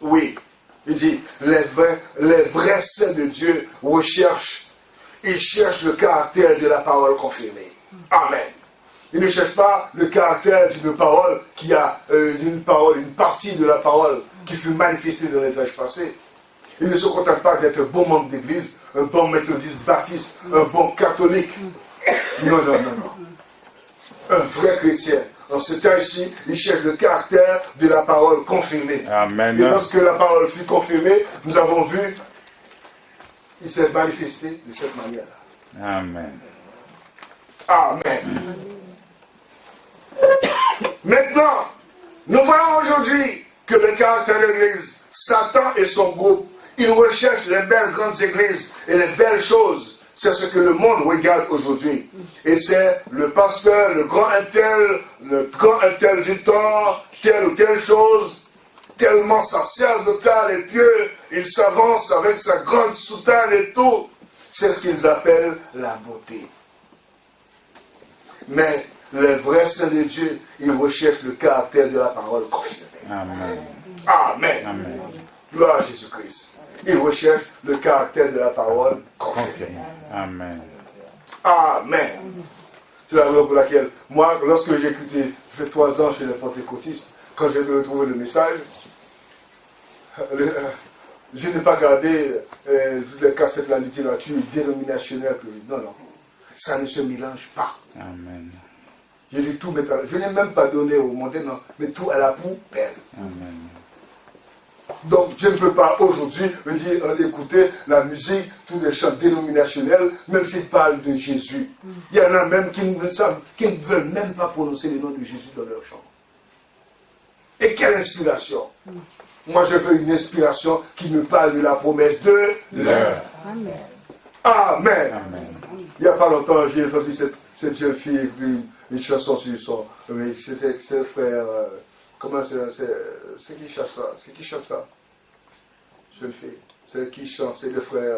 Oui. Il dit, les vrais saints de Dieu recherchent, ils cherchent le caractère de la parole confirmée. Amen. Ils ne cherchent pas le caractère d'une parole qui a une partie de la parole qui fut manifestée dans les âges passés. Ils ne se contentent pas d'être un bon membre d'église, un bon méthodiste baptiste, un bon catholique. Non. Un vrai chrétien. Dans ce temps-ci, il cherche le caractère de la parole confirmée. Amen. Et lorsque la parole fut confirmée, nous avons vu, il s'est manifesté de cette manière-là. Amen. Amen. Maintenant, nous voyons aujourd'hui que le caractère de l'Église, Satan et son groupe, ils recherchent les belles grandes églises et les belles choses. C'est ce que le monde regarde aujourd'hui. Et c'est le pasteur, le grand intel du temps, telle ou telle chose, tellement sacerdotal et pieux, il s'avance avec sa grande soutane et tout. C'est ce qu'ils appellent la beauté. Mais les vrais saints de Dieu, ils recherchent le caractère de la parole confirmée. Amen. Amen. Amen. Gloire à Jésus-Christ. Ils recherchent le caractère de la parole confirmée. Amen. Amen. C'est la raison pour laquelle, moi, lorsque j'ai écouté, j'ai fait 3 ans chez les pentecôtistes, quand j'ai retrouvé le message, je n'ai pas gardé toutes les cassettes de la littérature dénominationnelle. Non. Ça ne se mélange pas. Amen. J'ai dit tout mettre. Je n'ai même pas donné au monde, non, mais tout à la poubelle. Amen. Donc je ne peux pas aujourd'hui me dire écouter la musique, tous les chants dénominationnels, même s'ils parlent de Jésus. Il y en a même qui ne veulent même pas prononcer le nom de Jésus dans leur chant. Et quelle inspiration! Moi je veux une inspiration qui me parle de la promesse de l'heure. Amen. Amen. Amen. Il n'y a pas longtemps, j'ai entendu cette jeune fille écrire une chanson sur son... Mais c'était ses frères... comment c'est qui chante ça? C'est qui chante ça? Jeune fille. C'est qui chante? C'est le frère...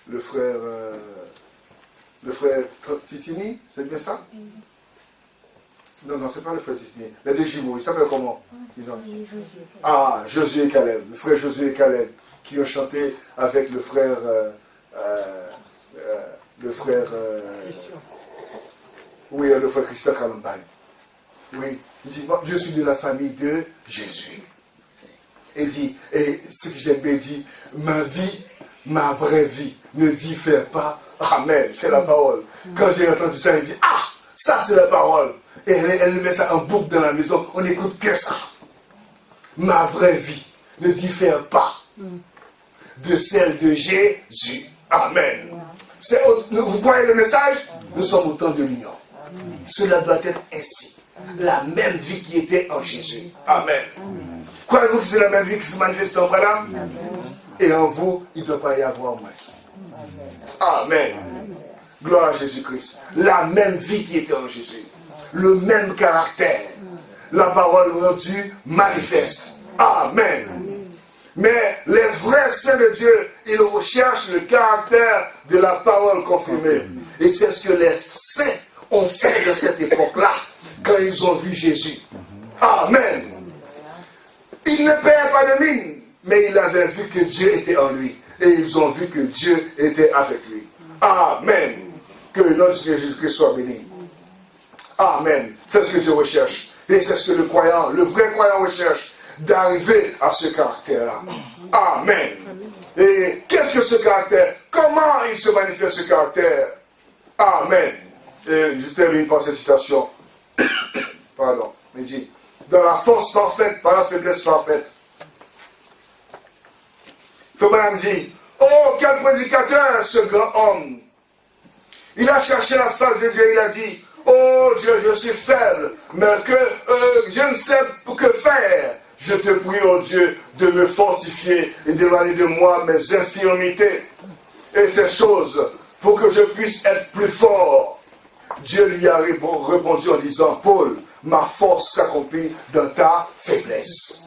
le frère Titini? C'est bien ça? Non, c'est pas le frère Titini. Les deux jumeaux, ils s'appellent comment? Josué et Caleb. Le frère Josué et Caleb qui ont chanté avec le frère... oui, le frère Christian Calambagne. Oui, il dit, moi, je suis de la famille de Jésus. Il dit, et ce que j'aime bien dit, ma vie, ma vraie vie, ne diffère pas. Amen, c'est la parole. Quand j'ai entendu ça, il dit, ça c'est la parole. Et elle met ça en boucle dans la maison, on n'écoute que ça. Ma vraie vie ne diffère pas de celle de Jésus. Amen. Vous voyez le message? Nous sommes au temps de l'union. Cela doit être ainsi. La même vie qui était en Jésus. Amen. Croyez-vous que c'est la même vie qui se manifeste en Branham? Et en vous, il ne doit pas y avoir moins. Amen. Gloire à Jésus-Christ. La même vie qui était en Jésus. Le même caractère. La parole rendue manifeste. Amen. Mais les vrais saints de Dieu, ils recherchent le caractère de la parole confirmée. Et c'est ce que les saints ont fait de cette époque-là, quand ils ont vu Jésus. Amen. Ils ne payent pas de mine, mais il avait vu que Dieu était en lui. Et ils ont vu que Dieu était avec lui. Amen. Que notre Seigneur Jésus-Christ soit béni. Amen. C'est ce que Dieu recherche. Et c'est ce que le croyant, le vrai croyant recherche, d'arriver à ce caractère-là. Amen. Et qu'est-ce que ce caractère? Comment il se manifeste ce caractère? Amen. Et je termine par cette citation. Pardon. Il dit, dans la force parfaite, par la faiblesse parfaite. Frère dit, oh, quel prédicateur, ce grand homme. Il a cherché la face de Dieu, il a dit, oh Dieu, je suis faible, mais que je ne sais que faire. Je te prie, oh Dieu, de me fortifier et d'éloigner de moi mes infirmités et ces choses pour que je puisse être plus fort. Dieu lui a répondu en disant, Paul, ma force s'accomplit dans ta faiblesse.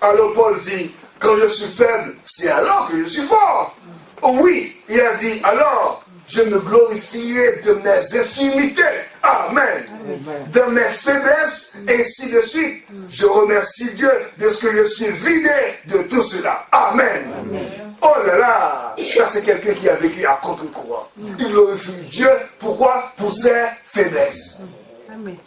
Alors Paul dit, quand je suis faible, c'est alors que je suis fort. Oh oui, il a dit, alors, je me glorifierai de mes infirmités. Amen. Amen. De mes faiblesses, ainsi de suite. Je remercie Dieu de ce que je suis vidé de tout cela. Amen. Amen. Oh là là, ça c'est quelqu'un qui a vécu à contre-courant. Il glorifie Dieu, pourquoi? Pour ses faiblesses. Amen.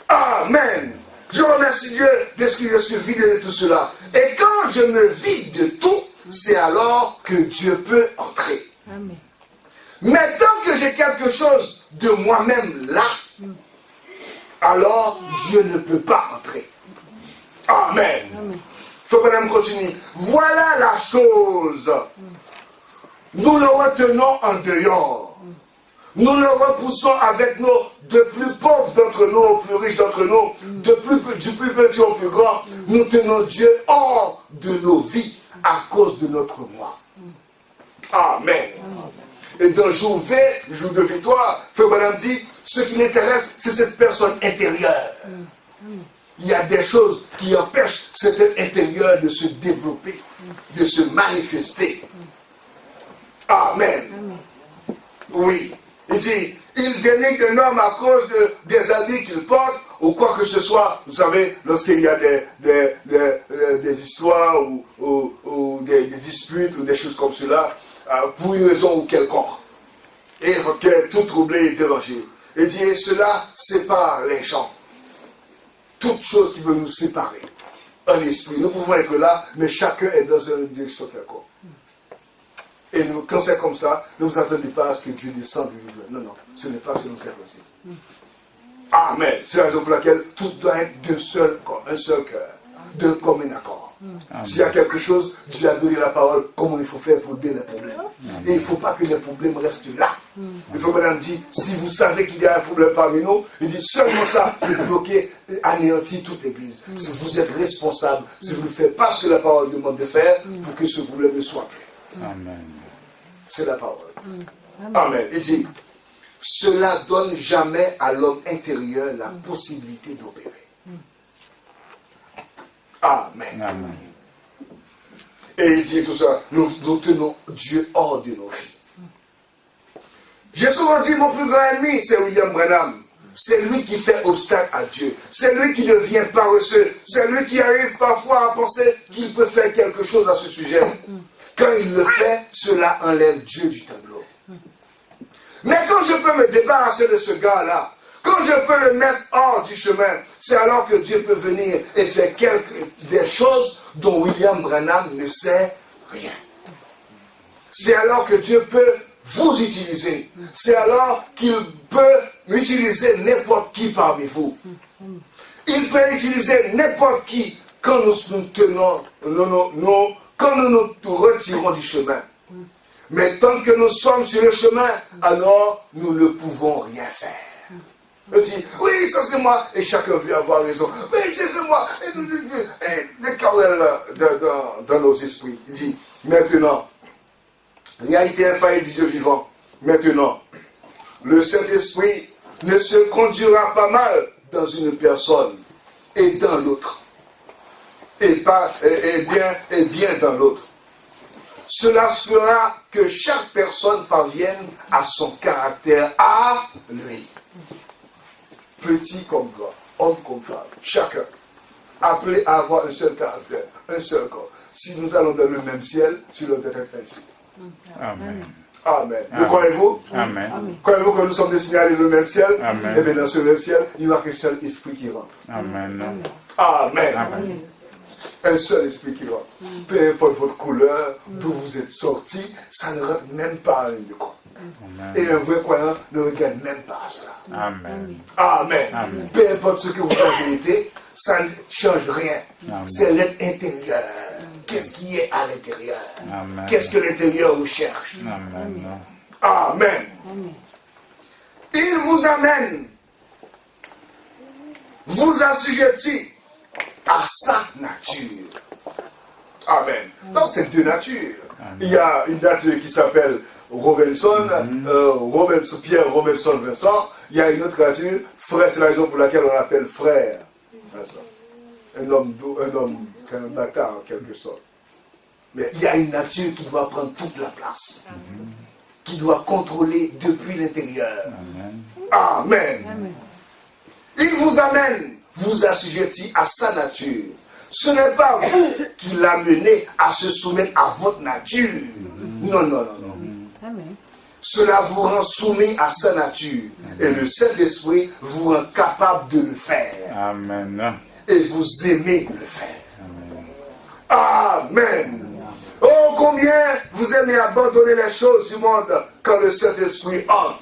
Amen. Je remercie Dieu de ce que je suis vidé de tout cela. Et quand je me vide de tout, c'est alors que Dieu peut entrer. Amen. Mais tant que j'ai quelque chose de moi-même là, alors Dieu ne peut pas entrer. Amen. Il faut que madame continue. Voilà la chose. Nous le retenons en dehors. Nous le repoussons avec nos de plus pauvres d'entre nous aux plus riches d'entre nous, du plus petit au plus grand. Nous tenons Dieu hors de nos vies à cause de notre moi. Amen. Et dans le jour V, le jour de victoire, Frère Branham dit, ce qui l'intéresse, c'est cette personne intérieure. Il y a des choses qui empêchent cet être intérieur de se développer, de se manifester. Amen. Oui. Il dit, il dénigre un homme à cause des habits qu'il porte, ou quoi que ce soit. Vous savez, lorsqu'il y a des histoires ou des disputes ou des choses comme cela, pour une raison ou quelconque, et tout troublé et dérangé. Il dit, et cela sépare les gens. Toute chose qui veut nous séparer. Un esprit. Nous pouvons être là, mais chacun est dans une direction quelconque. Et nous, quand c'est comme ça, ne vous attendez pas à ce que Dieu descende du livre. Non, non, ce n'est pas ce que nous avons possible. Amen. C'est la raison pour laquelle tout doit être d'un seul corps, un seul cœur, d'un commun accord. S'il y a quelque chose, Dieu a donné la parole, comment il faut faire pour régler les problèmes. Et il ne faut pas que les problèmes restent là. Il faut que madame dise, si vous savez qu'il y a un problème parmi nous, il dit seulement ça peut bloquer, anéantir toute l'église. Si vous êtes responsable, si vous ne faites pas ce que la parole demande de faire, pour que ce problème ne soit plus. Amen. C'est la parole. Amen. Il dit, cela ne donne jamais à l'homme intérieur la possibilité d'opérer. Amen. Amen. Et il dit tout ça, nous tenons Dieu hors de nos vies. J'ai souvent dit, mon plus grand ennemi, c'est William Branham. C'est lui qui fait obstacle à Dieu. C'est lui qui devient paresseux. C'est lui qui arrive parfois à penser qu'il peut faire quelque chose à ce sujet. Quand il le fait, cela enlève Dieu du tableau. Mais quand je peux me débarrasser de ce gars-là, quand je peux le mettre hors du chemin, c'est alors que Dieu peut venir et faire des choses dont William Branham ne sait rien. C'est alors que Dieu peut vous utiliser. C'est alors qu'il peut utiliser n'importe qui parmi vous. Il peut utiliser n'importe qui quand nous tenons, quand nous nous retirons du chemin. Mais tant que nous sommes sur le chemin, alors nous ne pouvons rien faire. Il dit, oui, ça c'est moi, et chacun veut avoir raison. Oui, c'est moi. Des querelles dans nos esprits. Il dit, maintenant, réalité infaillible du Dieu vivant, maintenant, le Saint-Esprit ne se conduira pas mal dans une personne et dans l'autre. Et bien dans l'autre. Cela fera que chaque personne parvienne à son caractère à lui. Petit comme grand, homme comme femme, chacun. appelés à avoir un seul caractère, un seul corps. Si nous allons dans le même ciel, sur le peut être ainsi. Amen. Amen. Le croyez-vous? Amen. Croyez-vous que nous sommes destinés à aller dans le même ciel? Amen. Et bien dans ce même ciel, il n'y a qu'un seul esprit qui rentre. Amen. Amen. Amen. Un seul esprit qui rentre. Peu importe votre couleur, d'où vous êtes sorti, ça ne rentre même pas en ligne de compte. Et un vrai croyant ne regarde même pas à cela. Amen. Amen. Amen. Peu importe ce que vous avez été, ça ne change rien. Amen. C'est l'être intérieur. Qu'est-ce qui est à l'intérieur? Amen. Qu'est-ce que l'intérieur recherche? Amen. Amen. Amen. Il vous amène, vous assujettit à sa nature. Amen. Donc c'est deux natures. Il y a une nature qui s'appelle Robinson, Pierre Robinson Vincent. Il y a une autre nature, frère, c'est la raison pour laquelle on l'appelle frère Vincent. Un homme, c'est un bâtard en quelque sorte. Mais il y a une nature qui doit prendre toute la place. Qui doit contrôler depuis l'intérieur. Amen. Amen. Il vous amène, vous assujettit à sa nature. Ce n'est pas vous qui l'amenez à se soumettre à votre nature. Non, non, non, non. Amen. Cela vous rend soumis à sa nature. Et le Saint-Esprit vous rend capable de le faire. Amen. Et vous aimez le faire. Amen. Oh, combien vous aimez abandonner les choses du monde quand le Saint-Esprit entre.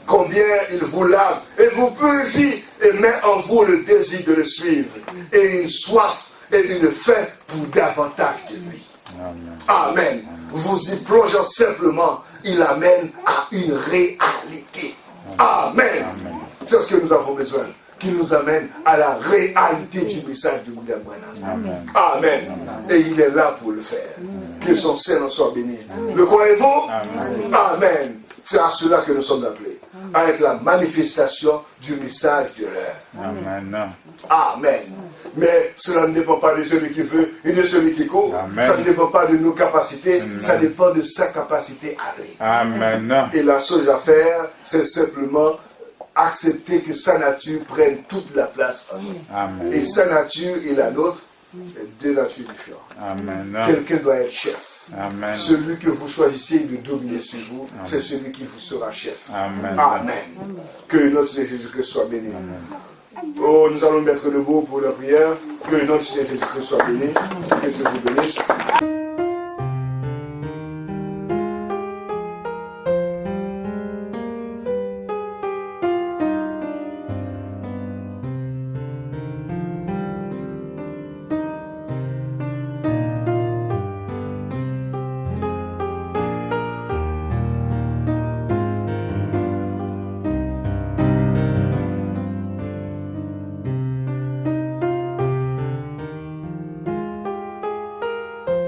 Combien il vous lave et vous purifie et met en vous le désir de le suivre. Et une soif et une faim pour davantage de lui. Amen. Amen. Vous y plongeant simplement, il amène à une réalité. Amen. Amen. C'est ce que nous avons besoin. Qu'il nous amène à la réalité du message de William Branham. Amen. Amen. Et il est là pour le faire. Que son Seigneur soit béni. Le croyez-vous? Amen. Amen. C'est à cela que nous sommes appelés. À être la manifestation du message de l'heure. Amen. Amen. Mais cela ne dépend pas de celui qui veut et de celui qui court. Amen. Ça ne dépend pas de nos capacités. Amen. Ça dépend de sa capacité à lui. Amen. Et la chose à faire, c'est simplement accepter que sa nature prenne toute la place en nous. Amen. Et sa nature et la nôtre, c'est deux natures différentes. Amen. Quelqu'un doit être chef. Amen. Celui que vous choisissez de dominer sur vous, c'est celui qui vous sera chef. Amen. Amen. Que le nom de Jésus-Christ soit béni. Oh, nous allons mettre debout pour la prière. Que le nom de Jésus-Christ soit béni. Que Dieu vous bénisse.